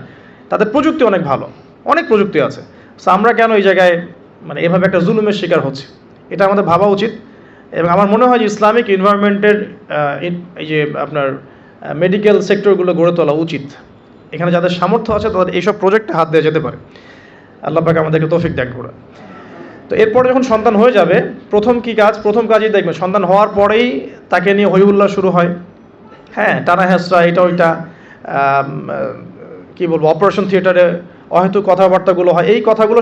তাদের প্রযুক্তি অনেক ভালো, অনেক প্রযুক্তি আছে। সো আমরা কেন এই জায়গায় মানে এভাবে একটা জুলুমের শিকার হচ্ছে, এটা আমাদের ভাবা উচিত। এবং আমার মনে হয় যে ইসলামিক এনভায়রনমেন্টের এই যে আপনার মেডিকেল সেক্টরগুলো গড়ে তোলা উচিত। এখানে যাদের সামর্থ্য আছে তাদের এইসব প্রজেক্টে হাত দেওয়া যেতে পারে। আল্লাহ পাক আমাদেরকে তৌফিক দান করে। তো এরপরে যখন সন্তান হয়ে যাবে, প্রথম কাজই দেখবেন, সন্তান হওয়ার পরেই তাকে নিয়ে হইহুল্লাহ শুরু হয়, হ্যাঁ, টানা হেঁচড়া, এটা ওইটা, কী বলবো, অপারেশন থিয়েটারে অহেতুক কথাবার্তাগুলো হয়, এই কথাগুলো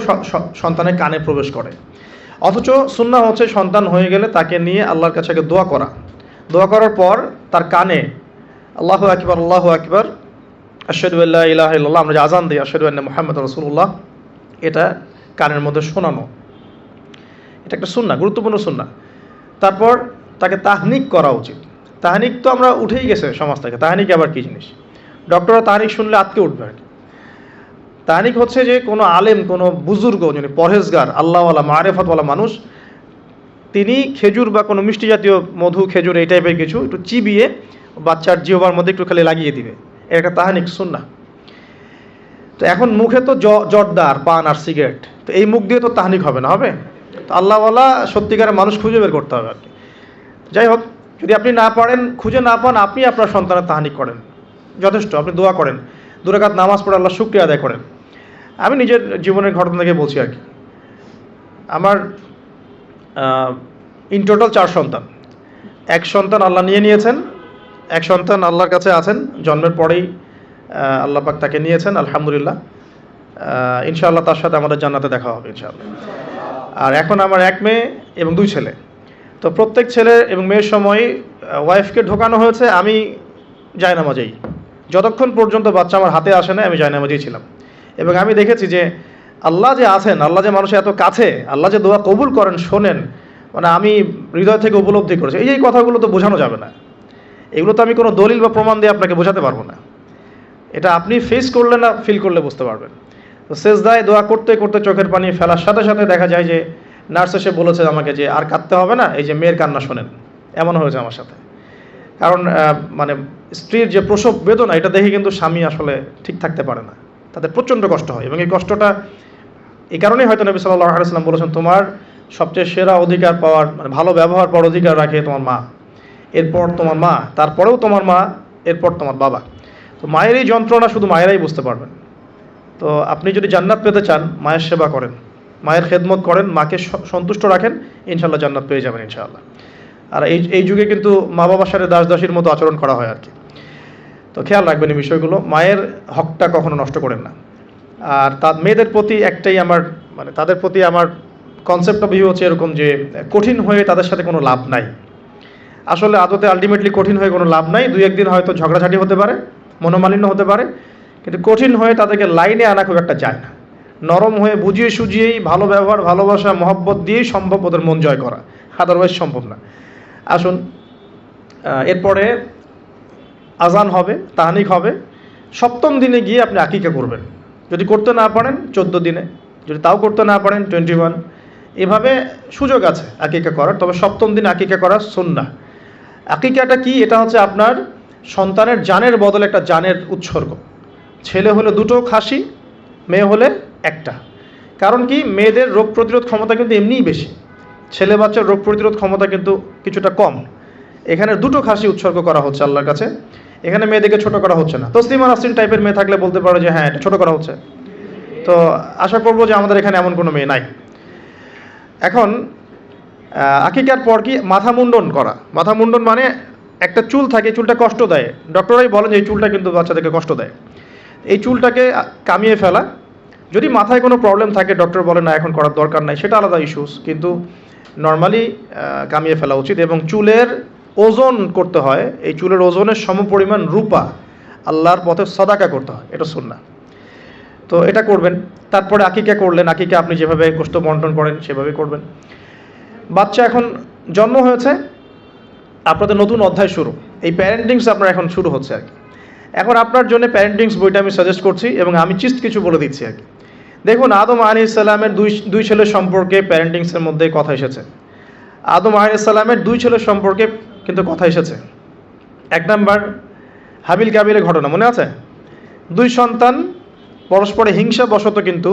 সন্তানের কানে প্রবেশ করে। অথচ সুন্নাহ হচ্ছে সন্তান হয়ে গেলে তাকে নিয়ে আল্লাহর কাছে দোয়া করার পর তার কানে আল্লাহু আকবার, আশহাদু আল্লা ইলাহা ইল্লাল্লাহ, আমরা যে আজান দিই আশহাদু আন্না মুহাম্মাদুর রাসূলুল্লাহ, এটা কানের মধ্যে শোনানো, এটা একটা সুন্নাহ, গুরুত্বপূর্ণ সুন্নাহ। তারপর তাকে তাহনিক করা উচিত। তাহনিক তো আমরা উঠেই গেছে সমাজ থেকে, তাহনিক আবার কী জিনিস? ডক্টররা তাহনিক শুনলে আটকে উঠবে আর কি। তাহনিক হচ্ছে যে কোনো আলেম, কোনো বুজুর্গ, যিনি পরহেজগার, আল্লাহওয়ালা, মারেফতওয়ালা মানুষ, তিনি খেজুর বা কোনো মিষ্টি জাতীয় মধু, খেজুর, এই টাইপের কিছু একটু চিবিয়ে বাচ্চার জিহ্বার মধ্যে একটু খালি লাগিয়ে দিবে, এর একটা তাহনিক সুন্নাহ। তো এখন মুখে তো জর্দা আর পান আর সিগারেট, তো এই মুখ দিয়ে তো তাহনিক হবে না, হবে? তো আল্লাহওয়ালা সত্যিকারের মানুষ খুঁজে বের করতে হবে আর কি। যাই হোক, যদি আপনি না পারেন, খুঁজে না পান, আপনি আপনার সন্তানের তাহনিক করেন, যথেষ্ট। আপনি দোয়া করেন, 2 রাকাত নামাজ পড়ে আল্লাহ শুকরিয়া আদায় করেন। আমি নিজের জীবনের ঘটনা থেকে বলছি আর কি। আমার ইন টোটাল 4 সন্তান। 1 সন্তান আল্লাহ নিয়েছেন, 1 সন্তান আল্লাহর কাছে আছেন, জন্মের পরেই আল্লাহ পাক তাকে নিয়েছেন, আলহামদুলিল্লাহ। ইনশাআল্লাহ তার সাথে আমাদের জান্নাতে দেখা হবে ইনশাআল্লাহ। আর এখন আমার 1 মেয়ে এবং 2 ছেলে। তো প্রত্যেক ছেলে এবং মেয়ের সময় ওয়াইফকে ঢোকানো হয়েছে, আমি জায়নামাজেই, যতক্ষণ পর্যন্ত বাচ্চা আমার হাতে আসে না আমি জায়নামাজেই ছিলাম। এবং আমি দেখেছি যে আল্লাহ যে আছেন, আল্লাহ যে মানুষের এত কাছে, আল্লাহ যে দোয়া কবুল করেন, শোনেন, মানে আমি হৃদয় থেকে উপলব্ধি করেছি। এই কথাগুলো তো বোঝানো যাবে না, এগুলো তো আমি কোনো দলিল বা প্রমাণ দিয়ে আপনাকে বোঝাতে পারবো না। এটা আপনি ফেস করলে না, ফিল করলে বুঝতে পারবেন। তো সেজদায় দোয়া করতে করতে চোখের পানি ফেলার সাথে সাথে দেখা যায় যে নার্স এসে বলেছে আমাকে যে আর কাঁদতে হবে না, এই যে মেয়ের কান্না শোনেন। এমন হয়েছে আমার সাথে। কারণ মানে স্ত্রীর যে প্রসব বেদনা, এটা দেখে কিন্তু স্বামী আসলে ঠিক থাকতে পারে না, তাদের প্রচণ্ড কষ্ট হয়। এবং এই কষ্টটা এই কারণেই হয়তো নবী সাল্লাল্লাহু আলাইহি ওয়াসাল্লাম বলেছেন, তোমার সবচেয়ে সেরা অধিকার পাওয়ার, মানে ভালো ব্যবহার পাওয়ার অধিকার রাখে তোমার মা, এরপর তোমার মা, তারপরেও তোমার মা, এরপর তোমার বাবা। তো মায়ের এই যন্ত্রণা শুধু মায়েরাই বুঝতে পারবেন। তো আপনি যদি জান্নাত পেতে চান, মায়ের সেবা করেন, মায়ের খেদমত করেন, মাকে সন্তুষ্ট রাখেন, ইনশাল্লাহ জান্নাত পেয়ে যাবেন ইনশাআল্লাহ। আর এই যুগে কিন্তু মা বাবার সাথে দাস দাসীর মতো আচরণ করা হয় আর কি। তো খেয়াল রাখবেন এই বিষয়গুলো, মায়ের হকটা কখনো নষ্ট করেন না। আর মেয়েদের প্রতি একটাই আমার, মানে তাদের প্রতি আমার কনসেপ্ট অফ ভিউ হচ্ছে এরকম যে কঠিন হয়ে তাদের সাথে কোনো লাভ নাই। আসলে আদতে আলটিমেটলি কঠিন হয়ে কোনো লাভ নাই। দুই একদিন হয়তো ঝগড়াঝাটি হতে পারে, মনোমালিন্য হতে পারে, কিন্তু কঠিন হয়ে তাদেরকে লাইনে আনা খুব একটা যায় না। নরম হয়ে বুঝিয়ে সুঝিয়েই, ভালো ব্যবহার, ভালোবাসা, মহব্বত দিয়েই সম্ভব ওদের মন জয় করা, আদারওয়াইজ সম্ভব না। আসুন, এরপরে আজান হবে, তাহনিক হবে। 7ম দিনে গিয়ে আপনি আকিকা করবেন। যদি করতে না পারেন 14 দিনে, যদি তাও করতে না পারেন 21। এভাবে সুযোগ আছে আকিকা করার। তবে 7ম দিনে আকিকা করা সুন্নাহ। আকিকাটা কি? এটা হচ্ছে আপনার সন্তানের জানের বদলে একটা জানের উৎসর্গ। ছেলে হলে 2টো খাসি, মেয়ে হলে 1টা। কারণ কি, মেয়েদের রোগ প্রতিরোধ ক্ষমতা কিন্তু এমনিই বেশি, ছেলে বাচ্চার রোগ প্রতিরোধ ক্ষমতা কিন্তু কিছুটা কম। এখানে 2টো খাসি উৎসর্গ করা হচ্ছে আল্লাহর কাছে। এখানে মেয়েদেরকে ছোট করা হচ্ছে না। তসলিমা নাসরিন টাইপের মেয়ে থাকলে বলতে পারো যে হ্যাঁ, এটা ছোট করা হচ্ছে। তো আশা করবো যে আমাদের এখানে এমন কোনো মেয়ে নাই। এখন আকিকার পর কি মাথা মুন্ডন করা। মাথা মুন্ডন মানে একটা চুল থাকে, চুলটা কষ্ট দেয়। ডক্টরাই বলেন যে এই চুলটা কিন্তু বাচ্চাদেরকে কষ্ট দেয়। এই চুলটাকে কামিয়ে ফেলা। যদি মাথায় কোনো প্রবলেম থাকে, ডক্টর বলে না এখন করার দরকার নাই, সেটা আলাদা ইস্যুস, কিন্তু নর্মালি কামিয়ে ফেলা উচিত। এবং চুলের ওজন করতে হয়, এই চুলের ওজনের সমপরিমাণ রূপা আল্লাহর পথে সদাকা করতে হয়, এটা সুন্নাহ। তো এটা করবেন। তারপরে আকিকা করলেন। আকিকা আপনি যেভাবে গোশত বন্টন করেন সেভাবে করবেন। বাচ্চা এখন জন্ম হয়েছে, আপনাদের নতুন অধ্যায় শুরু, এই প্যারেন্টিংস আপনার এখন শুরু হচ্ছে আর কি। এখন আপনার জন্য প্যারেন্টিংস বইটা আমি সাজেস্ট করছি এবং আমি চিস্ট কিছু বলে দিচ্ছি আর কি। দেখুন, আদম আলাইহিস সালামের দুই ছেলের সম্পর্কে প্যারেন্টিংসের মধ্যে কথা এসেছে। আদম আলাইহিস সালামের 2 ছেলের সম্পর্কে কিন্তু কথা এসেছে। 1 নাম্বার হাবিল কাবিলের ঘটনা মনে আছে? 2 সন্তান পরস্পরে হিংসা বশত কিন্তু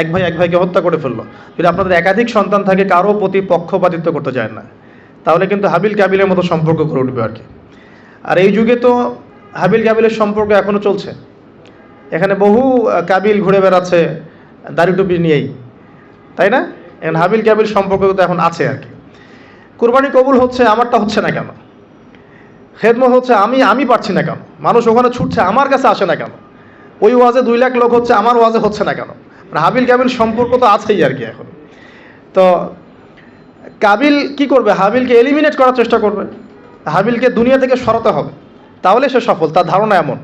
এক ভাই এক ভাইকে হত্যা করে ফেললো। যদি আপনাদের একাধিক সন্তান থাকে, কারো প্রতি পক্ষপাতিত্ব করতে যায় না, তাহলে কিন্তু হাবিল কাবিলের মতো সম্পর্ক করে উঠবে আর কি। আর এই যুগে তো হাবিল কাবিলের সম্পর্ক এখনও চলছে। এখানে বহু কাবিল ঘুরে বেড়াচ্ছে দাড়ি টুপি নিয়েই, তাই না? এখন হাবিল কাবিল সম্পর্ক তো এখন আছে আর কি। কুরবানি কবুল হচ্ছে, আমারটা হচ্ছে না কেন? খেদমত হচ্ছে, আমি পারছি না কেন? মানুষ ওখানে ছুটছে, আমার কাছে আসে না কেন? ওই ওয়াজে 2 লাখ লোক হচ্ছে, আমার ওয়াজে হচ্ছে না কেন? মানে হাবিল কাবিল সম্পর্ক তো আছেই আর কি এখন। তো কাবিল কি করবে? হাবিলকে এলিমিনেট করার চেষ্টা করবে, হাবিলকে দুনিয়া থেকে সরাতে হবে, তাহলে সে সফল, তার ধারণা এমন।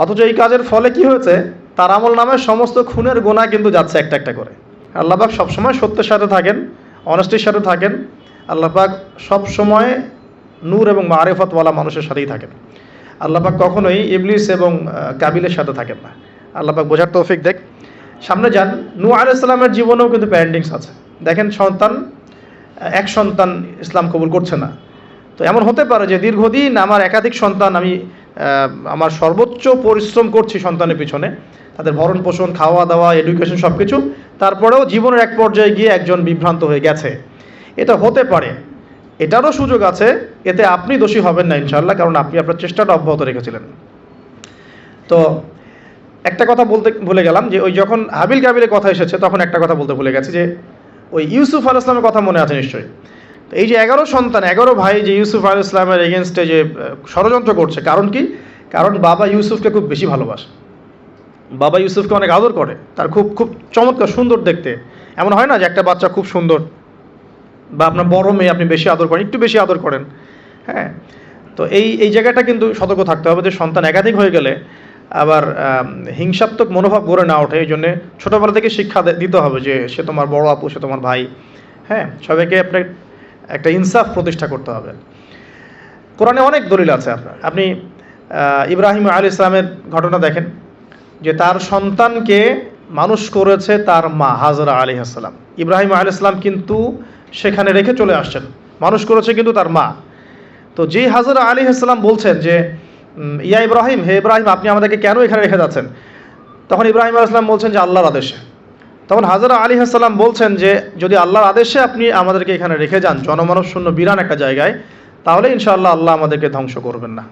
অথচ এই কাজের ফলে কি হয়েছে? তার আমল নামের সমস্ত খুনের গোনা কিন্তু যাচ্ছে একটা একটা করে। আল্লাহ পাক সবসময় সত্যের সাথে থাকেন, অনেস্টির সাথে থাকেন। আল্লাহ পাক সবসময় নূর এবং মারিফতওয়ালা মানুষের সাথেই থাকেন। আল্লাহ পাক কখনোই ইবলিস এবং কাবিলের সাথে থাকেন না। আল্লাহ পাক বোঝার তৌফিক দেখ। সামনে যান। নূহ আলাইহিস সালামের জীবনেও কিন্তু প্যারেন্টিংস আছে। দেখেন, এক সন্তান ইসলাম কবুল করছে না। তো এমন হতে পারে যে দীর্ঘদিন আমার একাধিক সন্তান, আমি আমার সর্বোচ্চ পরিশ্রম করছি সন্তানের পিছনে, তাদের ভরণ পোষণ, খাওয়া দাওয়া, এডুকেশন সব কিছু, তারপরেও জীবনের এক পর্যায়ে গিয়ে একজন বিভ্রান্ত হয়ে গেছে। এটা হতে পারে, এটারও সুযোগ আছে। এতে আপনি দোষী হবেন না ইনশাআল্লাহ, কারণ আপনি আপনার চেষ্টাটা অব্যাহত রেখেছিলেন। তো একটা কথা বলতে ভুলে গেলাম, যে ওই যখন হাবিল কাবিলের কথা এসেছে তখন একটা কথা বলতে ভুলে গেছি, যে ওই ইউসুফ আলাইহিস সালামের কথা মনে আছে নিশ্চয়ই। তো এই যে 11 সন্তান, 11 ভাই যে ইউসুফ আলাইহিস সালামের এগেনস্টে যে ষড়যন্ত্র করছে, কারণ কি? কারণ বাবা ইউসুফকে খুব বেশি ভালোবাসে, বাবা ইউসুফকে অনেক আদর করে, তার খুব খুব চমৎকার সুন্দর দেখতে। এমন হয় না যে একটা বাচ্চা খুব সুন্দর, বা আপনার বড় মেয়ে আপনি বেশি আদর করেন, একটু বেশি আদর করেন, হ্যাঁ। তো এই জায়গাটা কিন্তু সতর্ক থাকতে হবে, যে সন্তান একাধিক হয়ে গেলে আবার হিংসাত্মক মনোভাব গড়ে না ওঠে। এই জন্যে ছোটোবেলা থেকে শিক্ষা দিতে হবে যে সে তোমার বড় আপু, সে তোমার ভাই, হ্যাঁ। সবাইকে আপনার একটা ইনসাফ প্রতিষ্ঠা করতে হবে। কোরআনে অনেক দলিল আছে। আপনি ইব্রাহিম আলাইহিস সালামের ঘটনা দেখেন, যে তার সন্তানকে মানুষ করেছে তার মা হাজরা আলাইহিস সালাম। ইব্রাহিম আলাইহিস সালাম কিন্তু সেখানে রেখে চলে আসছেন, মানুষ করেছে কিন্তু তার মা। তো যেই হাজরা আলাইহিস সালাম বলছেন যে ইয়া ইব্রাহিম, হে ইব্রাহিম, আপনি আমাদেরকে কেন এখানে রেখে যাচ্ছেন? তখন ইব্রাহিম আলাইহিস সালাম বলছেন যে আল্লাহর আদেশে। তখন হাজরা আলাইহিস সালাম বলছেন যে যদি আল্লাহর আদেশে আপনি আমাদেরকে এখানে রেখে যান জনমানব শূন্য বিরান একটা জায়গায়, তাহলে ইনশাআল্লাহ আল্লাহ আমাদেরকে ধ্বংস করবেন না।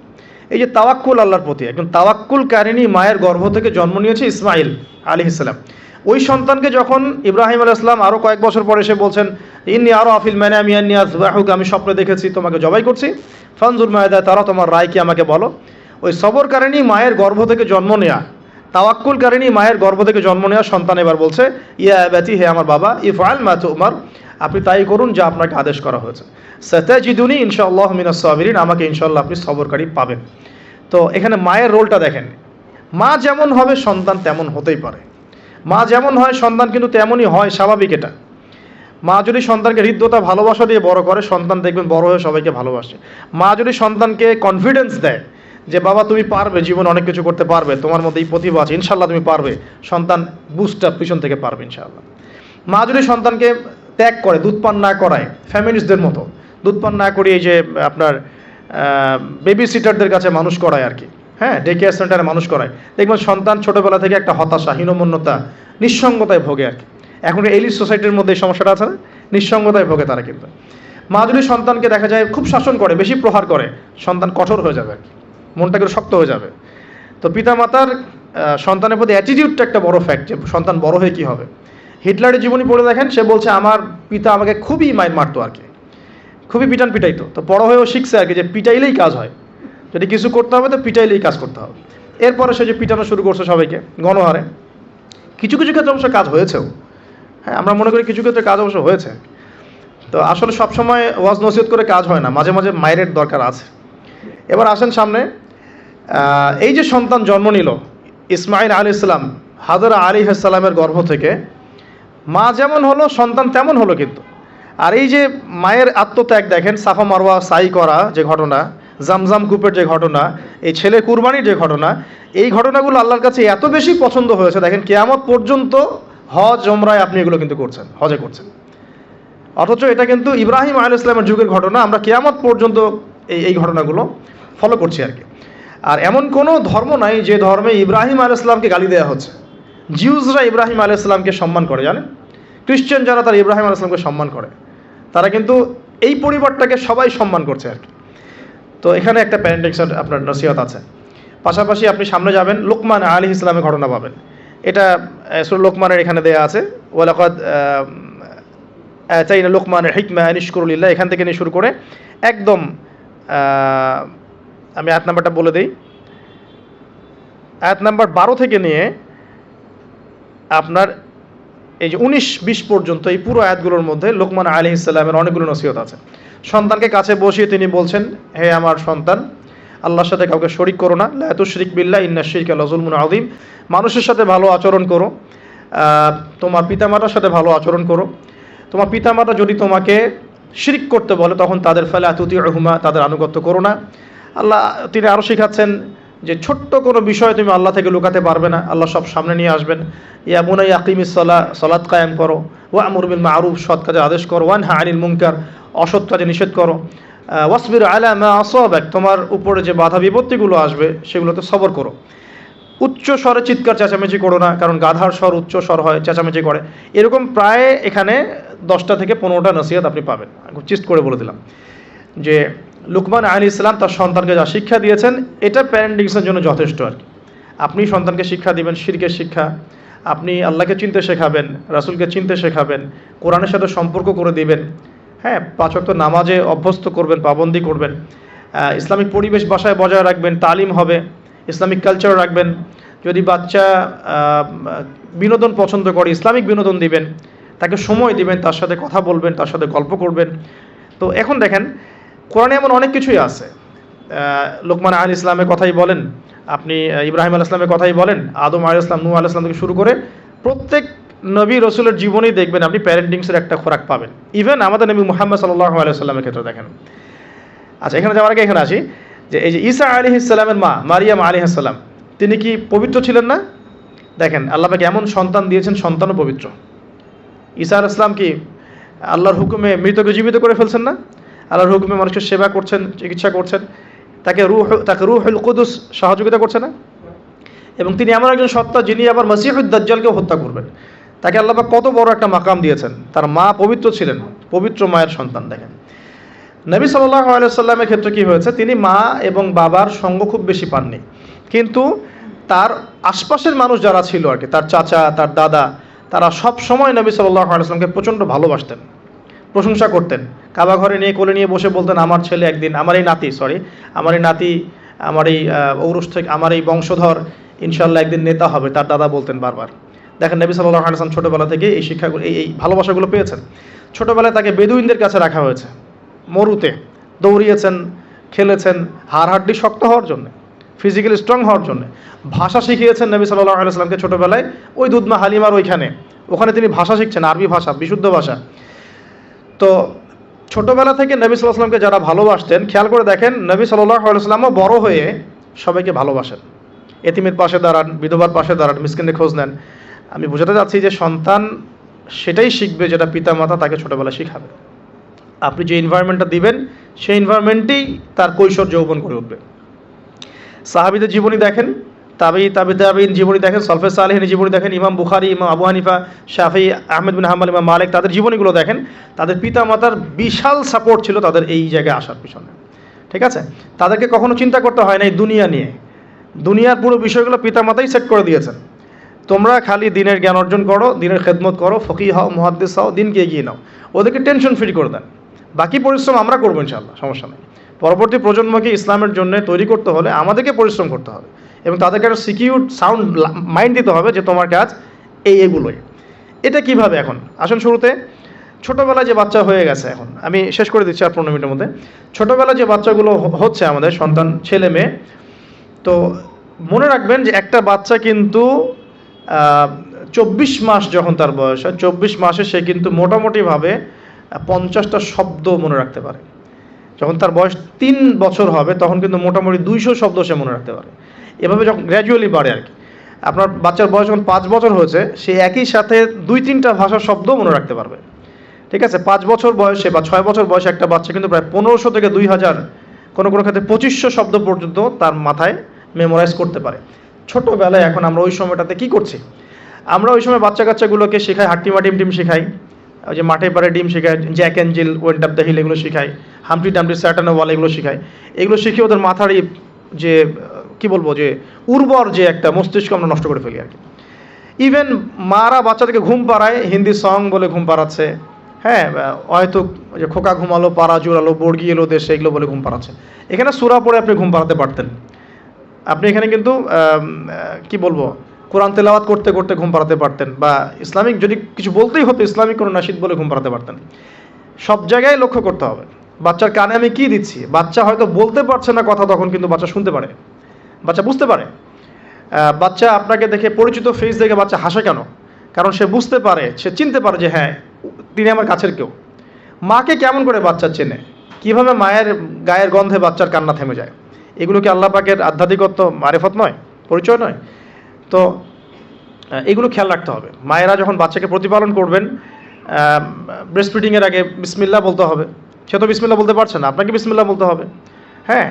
এই যে তাওয়াক্কুল আল্লাহর প্রতি, একজন তাওয়াক্কুল কারিনী মায়ের গর্ভ থেকে জন্ম নিয়েছে ইসমাইল আলাইহিস সালাম। ওই সন্তানকে যখন ইব্রাহিম আলাইহিস সালাম আরও কয়েক বছর পরে এসে বলছেন ইন্নী আরা ফিল মানামি আন্নী আযবাহুকা, আমি স্বপ্নে দেখেছি তোমাকে জবাই করছি, ফানজুর মাযা তারা, তোমার রায় কি আমাকে বলো। ওই সবরকারিনী মায়ের গর্ভ থেকে জন্ম নেয়া, তাওয়াক্কুলকারিনী মায়ের গর্ভ থেকে জন্ম নেওয়া সন্তান এবার বলছে ইয়া আবাতি, হে আমার বাবা, ইফআল মা তুমার, আপনি তাই করুন যা আপনাকে আদেশ করা হয়েছে। সাতাজিদুনি ইনশাআল্লাহু মিনাস সাবিরিন, আমাকে ইনশাআল্লাহ আপনি সবরকারী পাবেন। তো এখানে মায়ের রোলটা দেখেন, মা যেমন হবে সন্তান তেমন হতেই পারে, মা যেমন হয় সন্তান কিন্তু তেমনই হয়, স্বাভাবিক এটা। মা যদি সন্তানকে হৃদ্যতা ভালোবাসা দিয়ে বড় করে, সন্তান দেখবেন বড় হয়ে সবাইকে ভালোবাসে। মা যদি সন্তানকে কনফিডেন্স দেয় যে বাবা তুমি পারবে, জীবনে অনেক কিছু করতে পারবে, তোমার মধ্যে এই প্রতিভা আছে, ইনশাল্লাহ তুমি পারবে, সন্তান বুস্ট আপ পিছন থেকে পারবে ইনশাআল্লাহ। মা যদি সন্তানকে ত্যাগ করে, দুধ পান না করায়, ফ্যামিলিস্টদের মতো দুধ পান না করিয়ে যে আপনার বেবি সিটারদের কাছে মানুষ করায় আর কি, হ্যাঁ, ডে কেয়ার সেন্টারে মানুষ করায়, দেখবেন সন্তান ছোটোবেলা থেকে একটা হতাশা, হীনমন্যতা, নিঃসঙ্গতায় ভোগে আর কি। এখন এলিট সোসাইটির মধ্যে এই সমস্যাটা আছে না, নিঃসঙ্গতায় ভোগে তারা। কিন্তু মা যদি সন্তানকে দেখা যায় খুব শাসন করে, বেশি প্রহার করে, সন্তান কঠোর হয়ে যাবে আর কি, মনটা করে শক্ত হয়ে যাবে। তো পিতামাতার সন্তানের প্রতি অ্যাটিটিউডটা একটা বড় ফ্যাক্ট, যে সন্তান বড় হয়ে কী হবে। হিটলারের জীবনী পড়ে দেখেন, সে বলছে আমার পিতা আমাকে খুবই মাইর মারতো আর কি, খুবই পিটান পিটাইতো। তো বড় হয়েও শিখছে আর কি যে পিটাইলেই কাজ হয়, যদি কিছু করতে হবে তো পিটাইলেই কাজ করতে হবে। এরপরে সে যে পিটানো শুরু করছে সবাইকে গণহারে, কিছু কিছু ক্ষেত্রে অবশ্য কাজ হয়েছেও, হ্যাঁ, আমরা মনে করি কিছু ক্ষেত্রে কাজ অবশ্য হয়েছে। তো আসলে সবসময় ওয়াজ নসিহত করে কাজ হয় না, মাঝে মাঝে মায়ের দরকার আছে। এবার আসেন সামনে, এই যে সন্তান জন্ম নিল ইসমাইল আলাইহিস সালাম হাজরা আলাইহিস সালামের গর্ভ থেকে, মা যেমন হলো সন্তান তেমন হলো কিন্তু। আর এই যে মায়ের আত্মত্যাগ দেখেন, সাফা মারওয়া সাই করা যে ঘটনা, জামজাম কূপের যে ঘটনা, এই ছেলে কুরবানির যে ঘটনা, এই ঘটনাগুলো আল্লাহর কাছে এত বেশি পছন্দ হয়েছে, দেখেন কিয়ামত পর্যন্ত হজ ওমরায় আপনি এগুলো কিন্তু করছেন, হজে করছেন। অথচ এটা কিন্তু ইব্রাহিম আলাইহিস সালামের যুগের ঘটনা, আমরা কিয়ামত পর্যন্ত এই ঘটনাগুলো ফলো করছি আর কি। আর এমন কোনো ধর্ম নাই যে ধর্মে ইব্রাহিম আলাইহিস সালামকে গালি দেওয়া হচ্ছে। জিউসরা ইব্রাহিম আলাইহিস সালামকে সম্মান করে, জানেন, খ্রিস্টান যারা তারা ইব্রাহিম আলাইহিস সালামকে সম্মান করে, তারা কিন্তু এই পরিবারটাকে সবাই সম্মান করছে আর কি। তো এখানে একটা প্যারেন্টিংসের আপনার নসিহত আছে। পাশাপাশি আপনি সামনে যাবেন, লোকমান আলাইহিস সালামের ঘটনা পাবেন, এটা সূরা লোকমানের এখানে দেয়া আছে, ওয়ালাকাদ আতাইনা লোকমানের হিকমা আন ইশকুর লিল্লাহ, এখান থেকে নিয়ে শুরু করে একদম আমি আয়াত নাম্বারটা বলে দিই, আয়াত নাম্বার 12 থেকে নিয়ে আপনার এই যে 19-20 পর্যন্ত এই পুরো আয়াতগুলোর মধ্যে লোকমান আলাইহিস সালামের অনেকগুলো নসিহত আছে। সন্তানকে কাছে বসিয়ে তিনি বলছেন, হে আমার সন্তান, আল্লাহর সাথে কাউকে শরিক করো না, লা তুশরিক বিল্লাহ ইন্নাশ শিরকা লাযুলমুন আযীম, মানুষের সাথে ভালো আচরণ করো, তোমার পিতামাতার সাথে ভালো আচরণ করো। তোমার পিতামাতা যদি তোমাকে শিরক করতে বলে তখন তাদের ফালা তুতিউহুমা, তাদের আনুগত্য করো না। আল্লাহ তিনি আরও শেখাচ্ছেন যে ছোট্ট কোনো বিষয় তুমি আল্লাহ থেকে লুকাতে পারবে না, আল্লাহ সব সামনে নিয়ে আসবেন। ইয়া বুনাইয়া আকিমিস সালাহ, সালাত কায়েম করো, ওয়া'মুর বিল মা'রুফ, সৎ কাজে আদেশ করো, ওয়ানহা আনিল মুনকার, অসৎ কাজে নিষেধ করো, ওয়াসবির আলা মা আসাবাক, তোমার উপরে যে বাধা বিপত্তিগুলো আসবে সেগুলোতে সবর করো। উচ্চ স্বরে চিৎকার চেঁচামেচি করো না, কারণ গাধার স্বর উচ্চ স্বর হয়, চেঁচামেচি করে। এরকম প্রায় এখানে 10টা থেকে 15টা নসিহত আপনি পাবেন। চিস্ট করে বলে দিলাম যে লুকমান আলাইহিস সালাম তার সন্তানকে যা শিক্ষা দিয়েছেন এটা প্যারেন্টিংসের জন্য যথেষ্ট আর কি। আপনি সন্তানকে শিক্ষা দিবেন শিরকের শিক্ষা, আপনি আল্লাহকে চিনতে শেখাবেন, রাসূলকে চিনতে শেখাবেন, কোরআনের সাথে সম্পর্ক করে দিবেন, হ্যাঁ, 5 ওয়াক্ত নামাজে অভ্যস্ত করবেন, পাবন্দি করবেন, ইসলামিক পরিবেশ বাসায় বজায় রাখবেন, তালিম হবে, ইসলামিক কালচার রাখবেন। যদি বাচ্চা বিনোদন পছন্দ করে ইসলামিক বিনোদন দিবেন, তাকে সময় দিবেন, তার সাথে কথা বলবেন, তার সাথে গল্প করবেন। তো এখন দেখেন কোরআনে এমন অনেক কিছুই আছে, লোকমান আলাইহিস সালামের কথাই বলেন, আপনি ইব্রাহিম আলাইহিস সালামের কথাই বলেন, আদম আলাইহিস সালাম, নূহ আলাইহিস সালাম থেকে শুরু করে প্রত্যেক নবী রসুলের জীবনেই দেখবেন আপনি প্যারেন্টিংসের একটা খোরাক পাবেন। ইভেন আমাদের নবী মুহাম্মদ সাল্লাল্লাহু আলাইহি ওয়াসাল্লামের ক্ষেত্রে দেখেন। আচ্ছা, এখানে যাওয়ার আগে এখানে আসি যে এই যে ঈসা আলাইহিস সালামের মা মারিয়াম আলাইহিস সালাম, তিনি কি পবিত্র ছিলেন না? দেখেন আল্লাহ পাক এমন সন্তান দিয়েছেন, সন্তানও পবিত্র। ঈসা আলাইহিস সালাম কি আল্লাহর হুকুমে মৃতকে জীবিত করে ফেলছেন না? আল্লাহর হুকুমে মানুষের সেবা করছেন, চিকিৎসা করছেন, তাকে রূহুল কুদুস সহযোগিতা করছে না? এবং তিনি এমন একজন সত্তা যিনি আবার মসিহুদ দাজ্জালকেও হত্যা করবেন। তাকে আল্লাহ পাক কত বড় একটা মাকাম দিয়েছেন। তার মা পবিত্র ছিলেন, পবিত্র মায়ের সন্তান। দেখেন নবী সাল্লাল্লাহু আলাইহি সাল্লামের ক্ষেত্রে কি হয়েছে, তিনি মা এবং বাবার সঙ্গ খুব বেশি পাননি, কিন্তু তার আশপাশের মানুষ যারা ছিল আর কি, তার চাচা, তার দাদা, তারা সব সময় নবী সাল্লাল্লাহু আলাইহি সাল্লামকে প্রচণ্ড ভালোবাসতেন, প্রশংসা করতেন। কাবা ঘরে নিয়ে কোলে নিয়ে বসে বলতেন, আমার ছেলে একদিন, আমার এই নাতি, আমার এই ঔরস থেকে, আমার এই বংশধর ইনশাআল্লাহ একদিন নেতা হবে, তার দাদা বলতেন বারবার। দেখেন নবী সাল্লাল্লাহু আলাইহি সাল্লাম ছোটোবেলা থেকে এই শিক্ষাগুলো, এই ভালোবাসাগুলো পেয়েছেন। ছোটোবেলায় তাকে বেদুইনদের কাছে রাখা হয়েছে, মরুতে দৌড়িয়েছেন, খেলেছেন, হাড়হাড্ডি শক্ত হওয়ার জন্য, ফিজিক্যালি স্ট্রং হওয়ার জন্য। ভাষা শিখিয়েছেন নবী সাল্লাল্লাহু আলাইহি সাল্লামকে ছোটোবেলায়, ওই দুধমা হালিমার ওখানে তিনি ভাষা শিখছেন, আরবি ভাষা, বিশুদ্ধ ভাষা। তো ছোটোবেলা থেকে নবী সাল্লাল্লাহু আলাইহি সাল্লামকে যারা ভালোবাসতেন, খেয়াল করে দেখেন নবী সাল্লাল্লাহু আলাইহি সাল্লামও বড় হয়ে সবাইকে ভালোবাসেন। এতিমের পাশে দাঁড়ান, বিধবার পাশে দাঁড়ান, মিসকিনের খোঁজ নেন। আমি বোঝাতে চাচ্ছি যে সন্তান সেটাই শিখবে যেটা পিতামাতা তাকে ছোটোবেলা শিখাবে। আপনি যে এনভায়রনমেন্টটা দিবেন, সেই এনভায়রনমেন্টেই তার কৈশোর যৌবন করে উঠবে। সাহাবীদের জীবনী দেখেন, তাবিঈন জীবনী দেখেন, সলফে সালেহিনের জীবনী দেখেন, ইমাম বুখারী, ইমাম আবু হানিফা, শাফিঈ, আহমেদ বিন হাম্বল, ইমাম মালিক, তাদের জীবনীগুলো দেখেন। তাদের পিতামাতার বিশাল সাপোর্ট ছিল তাদের এই জায়গায় আসার পিছনে। ঠিক আছে, তাদেরকে কখনো চিন্তা করতে হয় না এই দুনিয়া নিয়ে। দুনিয়ার পুরো বিষয়গুলো পিতামাতাই সেট করে দিয়েছেন। তোমরা খালি দিনের জ্ঞান অর্জন করো, দিনের খেদমত করো, ফকিহ হও, মুহাদ্দিস হও, দিনকে এগিয়ে নাও। ওদেরকে টেনশন ফ্রি করে দেন, বাকি পরিশ্রম আমরা করবো ইনশাআল্লাহ, সমস্যা নেই। পরবর্তী প্রজন্মকে ইসলামের জন্য তৈরি করতে হলে আমাদেরকে পরিশ্রম করতে হবে, এবং তাদেরকে একটা সিকিউর সাউন্ড মাইন্ড দিতে হবে যে তোমার কাজ এগুলোই। এটা কিভাবে? এখন আসুন শুরুতে ছোটোবেলায় যে বাচ্চা হয়ে গেছে, এখন আমি শেষ করে দিচ্ছি আর 15 মিনিটের মধ্যে। ছোটোবেলায় যে বাচ্চাগুলো হচ্ছে আমাদের সন্তান, ছেলে মেয়ে, তো মনে রাখবেন যে একটা বাচ্চা কিন্তু 24 মাস যখন তার বয়স হয়, 24 মাসে সে কিন্তু মোটামুটিভাবে 50টা শব্দ মনে রাখতে পারে। যখন তার বয়স 3 বছর হবে তখন কিন্তু মোটামুটি 200 শব্দ সে মনে রাখতে পারে। এভাবে যখন গ্র্যাজুয়ালি বাড়ে আর কি। আপনার বাচ্চার বয়স যখন 5 বছর হয়েছে, সে একই সাথে 2-3টা ভাষার শব্দ মনে রাখতে পারবে। ঠিক আছে, 5 বছর বয়সে বা 6 বছর বয়সে একটা বাচ্চা কিন্তু প্রায় 1500 থেকে 2000, কোনো ক্ষেত্রে 2500 শব্দ পর্যন্ত তার মাথায় মেমোরাইজ করতে পারে ছোটোবেলায়। এখন আমরা ওই সময়টাতে কী করছি? আমরা ওই সময় বাচ্চা কাচ্চাগুলোকে শেখাই হাট্টিমা টিম শেখাই, ওই যে মাঠে পারে ডিম শেখায়, Jack and Jill, went up the hill, এগুলো শেখাই, হামটি ডামটি স্যাটানো ওয়াল, এগুলো শেখাই। এগুলো শিখে ওদের মাথার যে কী বলবো, যে উর্বর যে একটা মস্তিষ্ক আমরা নষ্ট করে ফেলি আর কি। ইভেন মারা বাচ্চাদেরকে ঘুম পাড়ায়, হিন্দি সং বলে ঘুম পাড়াচ্ছে, হ্যাঁ, হয়তো যে খোকা ঘুমালো, পাড়া জুড়ালো, বর্গি এলো দেশে, এগুলো বলে ঘুম পাড়াচ্ছে। এখানে সূরা পড়ে আপনি ঘুম পাড়াতে পারতেন। আপনি এখানে কিন্তু কি বলবো, কোরআন তেলাওয়াত করতে করতে ঘুম পাড়াতে পারতেন, বা ইসলামিক যদি কিছু বলতেই হতো ইসলামিক কোনো নাশিদ বলে ঘুম পাড়াতে পারতেন। সব জায়গায় লক্ষ্য করতে হবে বাচ্চার কানে আমি কি দিচ্ছি। বাচ্চা হয়তো বলতে পারছে না কথা, তখন কিন্তু বাচ্চা শুনতে পারে, বাচ্চা বুঝতে পারে। বাচ্চা আপনাকে দেখে, পরিচিত ফেস দেখে বাচ্চা হাসে কেন? কারণ সে বুঝতে পারে, সে চিনতে পারে যে হ্যাঁ তিনি আমার কাছের কেউ। মাকে কেমন করে বাচ্চা চেনে? কিভাবে মায়ের গায়ের গন্ধে বাচ্চার কান্না থেমে যায়? এগুলো কি আল্লাহ পাকের আধ্যাত্মিকত্ব, মারেফত নয়, পরিচয় নয়? তো এগুলো খেয়াল রাখতে হবে। মায়েরা যখন বাচ্চাকে প্রতিপালন করবেন, ব্রেস্ট ফিডিংয়ের আগে বিসমিল্লাহ বলতে হবে। সে তো বিসমিল্লাহ বলতে পারছে না, আপনাকে বিসমিল্লাহ বলতে হবে। হ্যাঁ,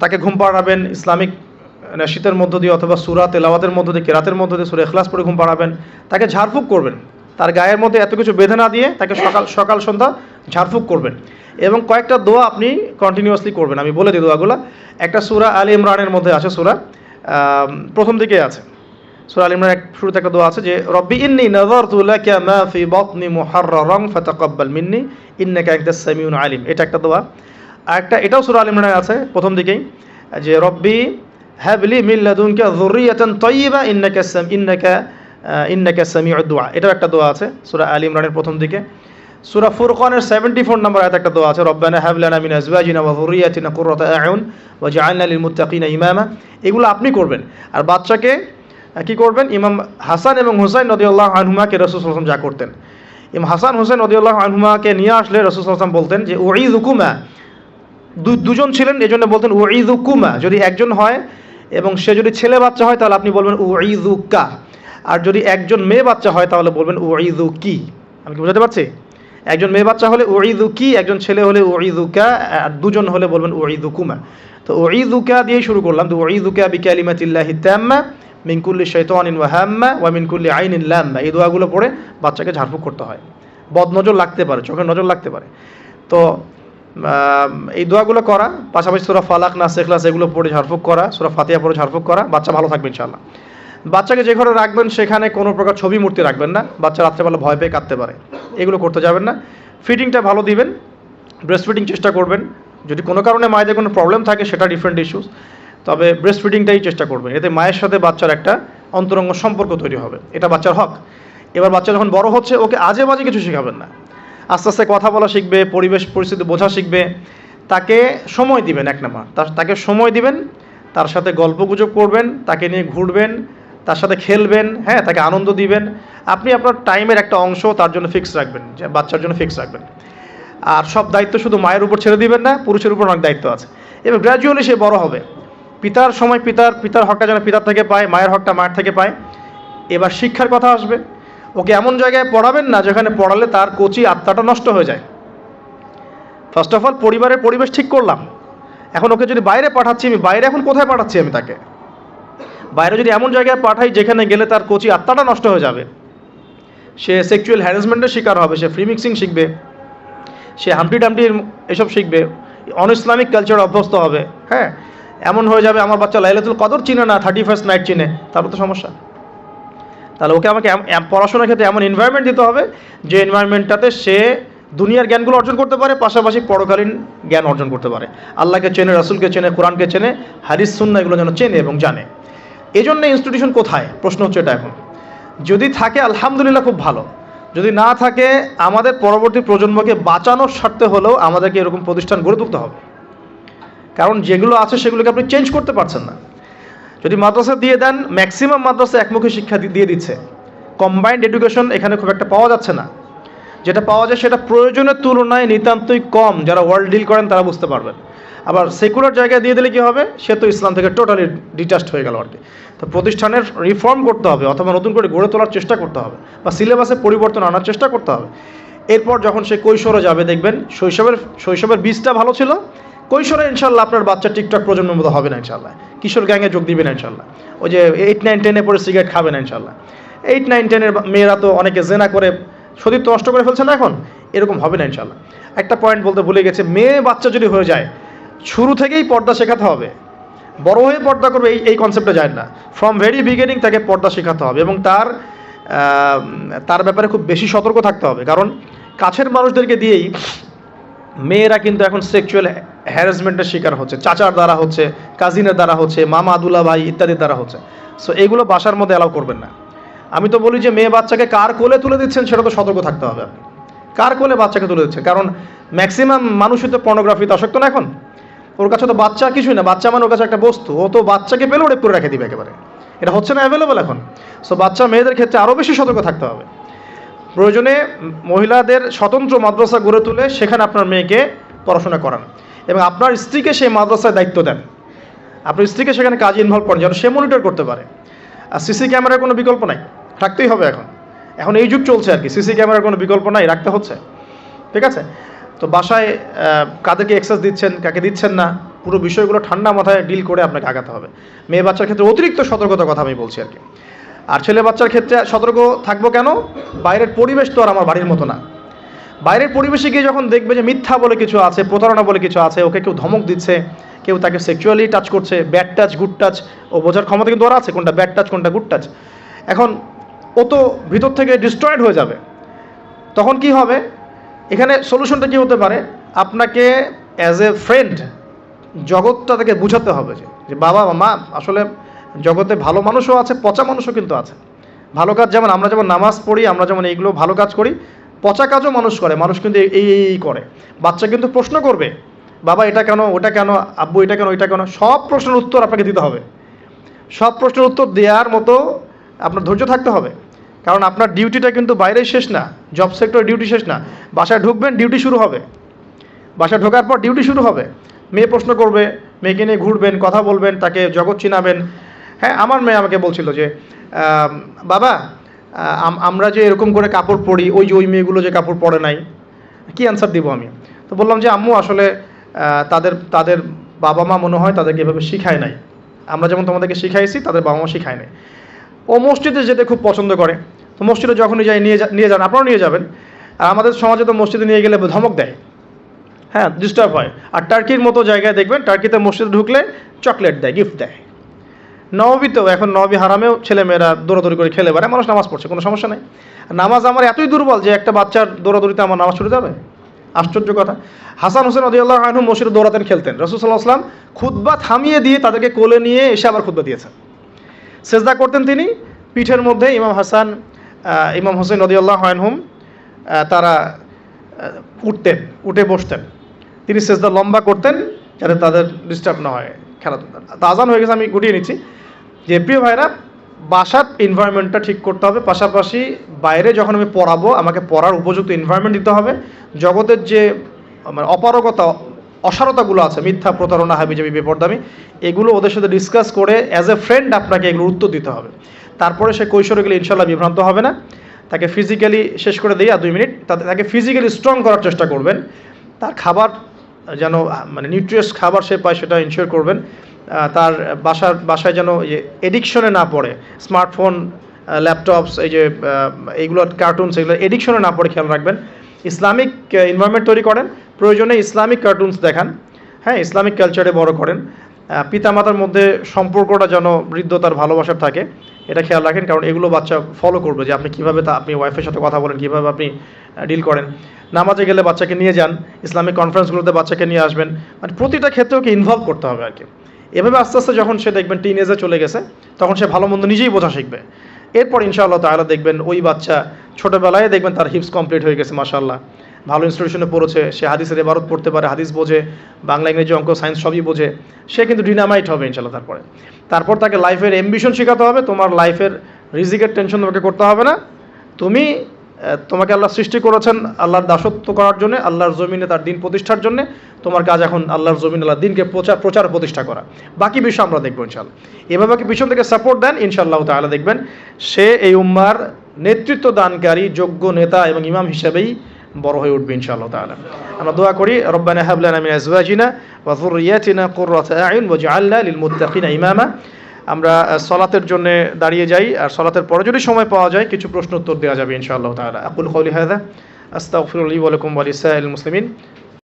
তাকে ঘুম পাড়াবেন ইসলামিক শীতের মধ্য দিয়ে, অথবা সূরা তেলাওয়াতের মধ্য দিয়ে, কেরাতের মধ্য দিয়ে, সূরা ইখলাস পড়ে ঘুম পাড়াবেন। তাকে ঝাড়ফুঁক করবেন, তার গায়ের মধ্যে এত কিছু বেঁধে না দিয়ে তাকে সকাল সন্ধ্যা ঝাড়ফুঁক করবেন। এবং কয়েকটা দোয়া আপনি কন্টিনিউয়াসলি করবেন। আমি বলে দিই দোয়াগুলো। একটা সূরা আলী ইমরানের মধ্যে আছে, সূরা প্রথম দিকে আছে। সূরা আলী ইমরানের শুরুতে একটা দোয়া আছে যে রব্বি ইন্নী নাযারতু লাকা মা ফি বাতনি মুহাররারান ফাতাকাব্বাল মিন্নী ইন্নাকা আনতাস সামিউল আলিম। এটা একটা দোয়া। আর একটা, এটাও সূরা আলী ইমরানে আছে প্রথম দিকেই, যে রব্বি হাবলি মিন লাদুনকা যুররিয়াতান তাইয়্যিবা ইন্নাকা সামিউদ দুআ। এটাও একটা দোয়া আছে সূরা আলী ইমরানের প্রথম দিকে। সূরা ফুরকানের 74 নম্বর আয়াতে একটা দোয়া আছে, রব্বানা হাব লানা মিন আজওয়াজিনা ওয়া যুররিয়াতিনা কুররাতা আ'ইউন ওয়াজআলনা লিল মুত্তাকিনা ইমামা। এগুলো আপনি করবেন। আর বাচ্চাকে কি করবেন? ইমাম হাসান এবং হুসাইন রাদিয়াল্লাহু আনহুমাকে রাসূল সাল্লাল্লাহু আলাইহি ওয়াসাল্লাম যা করতেন, ইমাম হাসান হুসাইন রাদিয়াল্লাহু আনহুমাকে নিয়ে আসলে রাসূল সাল্লাল্লাহু আলাইহি ওয়াসাল্লাম বলতেন যে উঈযুকুমা। দুজন ছিলেন, এজন্য বলতেন উঈযুকুমা। যদি একজন হয় এবং সে যদি ছেলে বাচ্চা হয় তাহলে আপনি বলবেন উঈযুকা। আর যদি একজন মেয়ে বাচ্চা হয় তাহলে বলবেন উঈযুকি। আমি কি বোঝাতে পারছি? একজন মেয়ে বাচ্চা হলে উঈযুকি, একজন ছেলে হলে উঈযুকা, আর দুজন হলে বলবেন উঈযুকুমা। তো উঈযুকা দিয়ে শুরু করলাম। তো উঈযুকা বিকালিমাতিল্লাহি তাম্মা মিন কুল্লি শাইতানিন ওয়া হাম্মা ওয়া মিন কুল্লি আইনিন লাম্মা। এই দোয়াগুলো পড়ে বাচ্চাকে ঝাড়ফুঁক করতে হয়। বদনজর লাগতে পারে, চোখের নজর লাগতে পারে। তো এই দোয়াগুলো করা, পাশাপাশি সূরা ফালাক, নাস, ইখলাস এগুলো পড়ে ঝাড়ফুঁক করা, সূরা ফাতিহা পড়ে ঝাড়ফুঁক করা, বাচ্চা ভালো থাকবে ইনশাআল্লাহ। বাচ্চাকে যে ঘরে রাখবেন সেখানে কোনো প্রকার ছবি মূর্তি রাখবেন না, বাচ্চা রাত্রেবেলা ভয় পেয়ে কাঁদতে পারে, এগুলো করতে যাবেন না। ফিডিংটা ভালো দিবেন, ব্রেস্ট ফিডিং চেষ্টা করবেন। যদি কোনো কারণে মায়েদের কোনো প্রবলেম থাকে সেটা ডিফারেন্ট ইস্যুস, তবে ব্রেস্ট ফিডিংটাই চেষ্টা করবেন। এতে মায়ের সাথে বাচ্চার একটা অন্তরঙ্গ সম্পর্ক তৈরি হবে, এটা বাচ্চার হক। এবার বাচ্চা যখন বড় হচ্ছে ওকে আজে বাজে কিছু শেখাবেন না, আস্তে আস্তে কথা বলা শিখবে, পরিবেশ পরিস্থিতি বোঝা শিখবে। তাকে সময় দিবেন, এক নাম্বার তাকে সময় দিবেন, তার সাথে গল্পগুজব করবেন, তাকে নিয়ে ঘুরবেন, তার সাথে খেলবেন, হ্যাঁ, তাকে আনন্দ দিবেন। আপনি আপনার টাইমের একটা অংশ তার জন্য ফিক্স রাখবেন, যে বাচ্চার জন্য ফিক্স রাখবেন। আর সব দায়িত্ব শুধু মায়ের উপর ছেড়ে দিবেন না, পুরুষের উপর অনেক দায়িত্ব আছে। এবার গ্র্যাজুয়ালি সে বড় হবে, পিতার সময় পিতার হকটা যেন পিতার থেকে পায়, মায়ের হকটা মায়ের থেকে পায়। এবার শিক্ষার কথা আসবে। ওকে এমন জায়গায় পড়াবেন না যেখানে পড়ালে তার কচি আত্মাটা নষ্ট হয়ে যায়। ফার্স্ট অফ অল পরিবারের পরিবেশ ঠিক করলাম, এখন ওকে যদি বাইরে পাঠাচ্ছি, আমি বাইরে এখন কোথায় পাঠাচ্ছি? আমি তাকে বাইরে যদি এমন জায়গায় পাঠাই যেখানে গেলে তার কচি আত্মাটা নষ্ট হয়ে যাবে, সে সেক্সুয়াল হ্যারাসমেন্টের শিকার হবে, সে ফ্রি মিক্সিং শিখবে, সে হাম্পটি ডাম্পটি এসব শিখবে, অন ইসলামিক কালচার অভ্যস্ত হবে। হ্যাঁ, এমন হয়ে যাবে আমার বাচ্চা লাইলাতুল কদর চিনে না, 31st নাইট চিনে, তারপর তো সমস্যা। তাহলে ওকে আমাকে পড়াশোনার ক্ষেত্রে এমন এনভায়রনমেন্ট দিতে হবে যে এনভায়রনমেন্টটাতে সে দুনিয়ার জ্ঞানগুলো অর্জন করতে পারে, পাশাপাশি পরকালীন জ্ঞান অর্জন করতে পারে। আল্লাহকে চেনে, রাসূলকে চেনে, কোরআনকে চেনে, হাদিস সুন্নাহ এগুলো যেন চেনে এবং জানে। এই জন্য ইনস্টিটিউশন কোথায়, প্রশ্ন হচ্ছে এটা এখন। যদি থাকে আলহামদুলিল্লাহ, খুব ভালো। যদি না থাকে, আমাদের পরবর্তী প্রজন্মকে বাঁচানোর স্বার্থে হলেও আমাদেরকে এরকম প্রতিষ্ঠান গড়ে তুলতে হবে। কারণ যেগুলো আছে সেগুলোকে আপনি চেঞ্জ করতে পারছেন না। যদি মাদ্রাসা দিয়ে দেন, ম্যাক্সিমাম মাদ্রাসা একমুখী শিক্ষা দিয়ে দিচ্ছে, কম্বাইন্ড এডুকেশন এখানে খুব একটা পাওয়া যাচ্ছে না। যেটা পাওয়া যায় সেটা প্রয়োজনের তুলনায় নিতান্তই কম। যারা ওয়ার্ল্ড ডিল করেন তারা বুঝতে পারবেন। আবার সেকুলার জায়গায় দিয়ে দিলে কী হবে, সে তো ইসলাম থেকে টোটালি ডিটাচড হয়ে গেল আর কি। তো প্রতিষ্ঠানের রিফর্ম করতে হবে, অথবা নতুন করে গড়ে তোলার চেষ্টা করতে হবে, বা সিলেবাসে পরিবর্তন আনার চেষ্টা করতে হবে। এরপর যখন সে কৈশোরে যাবে, দেখবেন শৈশবের বীজটা ভালো ছিল, কৈশোরে ইনশাল্লাহ আপনার বাচ্চা টিকটক প্রজন্মের মতো হবে না ইনশাল্লাহ, কিশোর গ্যাংয়ে যোগ দিবে না ইনশাল্লাহ, ওই যে 8, 9, 10 পরে সিগারেট খাবে না ইনশাল্লাহ। 8, 9, 10 মেয়েরা তো অনেকে জেনা করে সতীত্ব নষ্ট করে ফেলছে না, এখন এরকম হবে না ইনশাল্লাহ। একটা পয়েন্ট বলতে ভুলে গেছে, মেয়ে বাচ্চা যদি হয়ে যায়, শুরু থেকেই পর্দা শেখাতে হবে। বড় হয়ে পর্দা করবে এই কনসেপ্টে যায় না, ফ্রম ভেরি বিগিনিং তাকে পর্দা শেখাতে হবে, এবং তার ব্যাপারে খুব বেশি সতর্ক থাকতে হবে। কারণ কাছের মানুষদেরকে দিয়েই মেয়েরা কিন্তু এখন সেক্সুয়াল হ্যারাসমেন্টের শিকার হচ্ছে, চাচার দ্বারা হচ্ছে, কাজিনের দ্বারা হচ্ছে, মামা আদুল্লা ভাই ইত্যাদির দ্বারা হচ্ছে। সো এইগুলো বাসার মধ্যে অ্যালাউ করবেন না। আমি তো বলি যে মেয়ে বাচ্চাকে কার কোলে তুলে দিচ্ছেন সেটা তো সতর্ক থাকতে হবে আপনি, কার কোলে বাচ্চাকে তুলে দিচ্ছেন। কারণ ম্যাক্সিমাম মানুষই তো পর্নোগ্রাফিতে আসক্ত না এখন। ওর কাছে তো বাচ্চা কিছুই না, বাচ্চা মানে ওর কাছে একটা বস্তু, ও তো বাচ্চাকে পেলেও রেপ করে রেখে দিবে একেবারে। এটা হচ্ছে না অ্যাভেলেবল এখন। সো বাচ্চা মেয়েদের ক্ষেত্রে আরও বেশি সতর্ক থাকতে হবে। প্রয়োজনে মহিলাদের স্বতন্ত্র মাদ্রাসা গড়ে তুলে সেখানে আপনার মেয়েকে পড়াশোনা করান, এবং আপনার স্ত্রীকে সেই মাদ্রাসায় দায়িত্ব দেন। আপনার স্ত্রীকে সেখানে কাজে ইনভলভ করেন যেন সে মনিটর করতে পারে। আর সিসি ক্যামেরার কোনো বিকল্প নাই, রাখতেই হবে। এখন এই যুগ চলছে আর কি, সিসি ক্যামেরার কোনো বিকল্প নাই, রাখতে হচ্ছে। ঠিক আছে? তো বাসায় কাদেরকে অ্যাক্সেস দিচ্ছেন, কাকে দিচ্ছেন না, পুরো বিষয়গুলো ঠান্ডা মাথায় ডিল করে আপনাকে আগাতে হবে। মেয়ে বাচ্চার ক্ষেত্রে অতিরিক্ত সতর্কতার কথা আমি বলছি আর কি। আর ছেলে বাচ্চার ক্ষেত্রে সতর্ক থাকবো কেন, বাইরের পরিবেশ তো আর আমার বাড়ির মতো না। বাইরের পরিবেশে গিয়ে যখন দেখবে যে মিথ্যা বলে কিছু আছে, প্রতারণা বলে কিছু আছে, ওকে কেউ ধমক দিচ্ছে, কেউ তাকে সেক্সুয়ালি টাচ করছে, ব্যাড টাচ, গুড টাচ, ও বোঝার ক্ষমতা কিন্তু ওরা আছে কোনটা ব্যাড টাচ কোনটা গুড টাচ। এখন ও তো ভিতর থেকে ডিস্ট্রয়েড হয়ে যাবে। তখন কি হবে, এখানে সলিউশনটা কী হতে পারে, আপনাকে অ্যাজ এ ফ্রেন্ড জগৎটা থেকে বুঝাতে হবে যে বাবা মা, আসলে জগতে ভালো মানুষও আছে, পচা মানুষও কিন্তু আছে। ভালো কাজ যেমন আমরা যেমন নামাজ পড়ি, আমরা যেমন এইগুলো ভালো কাজ করি, পচা কাজও মানুষ করে। মানুষ কিন্তু এই করে। বাচ্চা কিন্তু প্রশ্ন করবে, বাবা এটা কেন, ওটা কেন, আব্বু এটা কেন, ওইটা কেন। সব প্রশ্নের উত্তর আপনাকে দিতে হবে। সব প্রশ্নের উত্তর দেওয়ার মতো আপনার ধৈর্য থাকতে হবে। কারণ আপনার ডিউটিটা কিন্তু বাইরে শেষ না, জব সেক্টর ডিউটি শেষ না। বাসায় ঢুকবেন, ডিউটি শুরু হবে। বাসায় ঢোকার পর ডিউটি শুরু হবে। মেয়ে প্রশ্ন করবে, মেয়েকে নিয়ে ঘুরবেন, কথা বলবেন, তাকে জগৎ চিনাবেন। হ্যাঁ, আমার মেয়ে আমাকে বলছিল যে বাবা আমরা যে এরকম করে কাপড় পরি, ওই মেয়েগুলো যে কাপড় পরে নাই, কি অ্যান্সার দিব আমি? তো বললাম যে আম্মু আসলে তাদের তাদের বাবা মা মনে হয় তাদেরকে এভাবে শিখায় নাই, আমরা যেমন তোমাদেরকে শিখাইছি তাদের বাবা মা শিখায় নাই। ও মসজিদে যেতে খুব পছন্দ করে, তো মসজিদে যখনই যাই নিয়ে যান, আপনারাও নিয়ে যাবেন। আর আমাদের সমাজে তো মসজিদে নিয়ে গেলে ধমক দেয়, হ্যাঁ, ডিস্টার্ব হয়। আর টার্কির মতো জায়গায় দেখবেন, টার্কিতে মসজিদে ঢুকলে চকলেট দেয়, গিফট দেয়। নববীতেও এখন নবী হারামেও ছেলেমেয়েরা দৌড়াদৌড়ি করে খেলে বেড়ায়, মানুষ নামাজ পড়ছে, কোনো সমস্যা নেই। নামাজ আমার এতই দুর্বল যে একটা বাচ্চার দৌড়াদৌড়িতে আমার নামাজ ছুটে যাবে? আশ্চর্য কথা। হাসান হোসেন রাদিয়াল্লাহু আনহু মসজিদে দৌড়াতেন, খেলতেন। রাসূল সাল্লাল্লাহু আলাইহি ওয়াসাল্লাম খুতবা থামিয়ে দিয়ে তাদেরকে কোলে নিয়ে এসে আবার খুতবা দিয়েছেন। সেজদা করতেন তিনি, পিঠের মধ্যে ইমাম হাসান ইমাম হোসেন রাদিয়াল্লাহু আনহুম তারা উঠে বসতেন। তিনি সেজদা লম্বা করতেন যাতে তাদের ডিস্টার্ব না হয় খেলাধুলা। তো আজান হয়ে গেছে, আমি গুটিয়ে নিচ্ছি যে প্রিয় ভাইরা, বাসার এনভায়রনমেন্টটা ঠিক করতে হবে, পাশাপাশি বাইরে যখন আমি পড়াবো আমাকে পড়ার উপযুক্ত এনভায়রনমেন্ট দিতে হবে। জগতের যে মানে অপারগতা, অসারতাগুলো আছে, মিথ্যা, প্রতারণা, হাবিজাবি, বেপরদামি, এগুলো ওদের সাথে ডিসকাস করে অ্যাজ এ ফ্রেন্ড আপনাকে এগুলোর উত্তর দিতে হবে। তারপরে সে কৈশোরে গেলে ইনশাল্লাহ বিভ্রান্ত হবে না। তাকে ফিজিক্যালি শেষ করে দিয়ে আর 2 মিনিট তাকে ফিজিক্যালি স্ট্রং করার চেষ্টা করবেন। তার খাবার যেন মানে নিউট্রিয়াস খাবার সে পায় সেটা ইনশিওর করবেন। তার বাসায় যেন এডিকশনে না পড়ে, স্মার্টফোন, ল্যাপটপস, এই যে এইগুলো কার্টুনস, এগুলো এডিকশনে না পড়ে খেয়াল রাখবেন। ইসলামিক এনভায়রনমেন্ট তৈরি করেন, প্রয়োজনে ইসলামিক কার্টুনস দেখান, হ্যাঁ, ইসলামিক কালচারে বড় করেন। পিতামাতার মধ্যে সম্পর্কটা যেন বৃদ্ধতার ভালোবাসার থাকে, এটা খেয়াল রাখেন, কারণ এগুলো বাচ্চা ফলো করবে যে আপনি কীভাবে আপনি ওয়াইফের সাথে কথা বলেন, কীভাবে আপনি ডিল করেন। নামাজে গেলে বাচ্চাকে নিয়ে যান, ইসলামিক কনফারেন্সগুলোতে বাচ্চাকে নিয়ে আসবেন, মানে প্রতিটা ক্ষেত্রে ওকে ইনভলভ করতে হবে আর কি। এভাবে আস্তে আস্তে যখন সে দেখবেন টিনেজে চলে গেছে, তখন সে ভালো মন্দ নিজেই বোঝা শিখবে। এরপর ইনশাআল্লাহ তাআলা দেখবেন ওই বাচ্চা ছোটোবেলায় দেখবেন তার হিপস কমপ্লিট হয়ে গেছে, মাশাআল্লাহ, ভালো ইনস্টিটিউশনে পড়েছে, সে হাদিসের ইবারত পড়তে পারে, হাদিস বোঝে, বাংলা, ইংরেজি, অঙ্ক, সায়েন্স সবই বোঝে, সে কিন্তু ডিনামাইট হবে ইনশাআল্লাহ। তারপর তাকে লাইফের অ্যাম্বিশন শেখাতে হবে। তোমার লাইফের রিজিকের টেনশন তোমাকে করতে হবে না। তোমাকে আল্লাহ সৃষ্টি করেছেন আল্লাহর দাসত্ব করার জন্য, আল্লাহর জমিনে তার দিন প্রতিষ্ঠার জন্য। তোমার কাজ এখন আল্লাহর জমিনে আল্লাহর দিনকে প্রচার প্রতিষ্ঠা করা। বাকি বিষয় আমরা দেখবো ইনশাআল্লাহ। এভাবে পিছন থেকে সাপোর্ট দেন, ইনশাআল্লাহ তাআলা দেখবেন সে এই উম্মার নেতৃত্ব দানকারী যোগ্য নেতা এবং ইমাম হিসেবেই বড় হয়ে উঠবে ইনশাআল্লাহ তাআলা। আমরা দোয়া করি, রব্বানা হাব লানা মিন আজওয়াজিনা ওয়া যুররিয়াতিনা কুররাতা আ'ইউন ওয়াজআলনা লিল মুত্তাকিনা ইমামা। আমরা সলাতের জন্য দাঁড়িয়ে যাই, আর সলাতের পরে যদি সময় পাওয়া যায় কিছু প্রশ্ন উত্তর দেওয়া যাবে ইনশাআল্লাহ তাআলা। আকুলু কওলি হাযা আস্তাগফিরুল্লাহ ওয়া লাকুম ওয়া লিসাইরিল মুসলিমিন।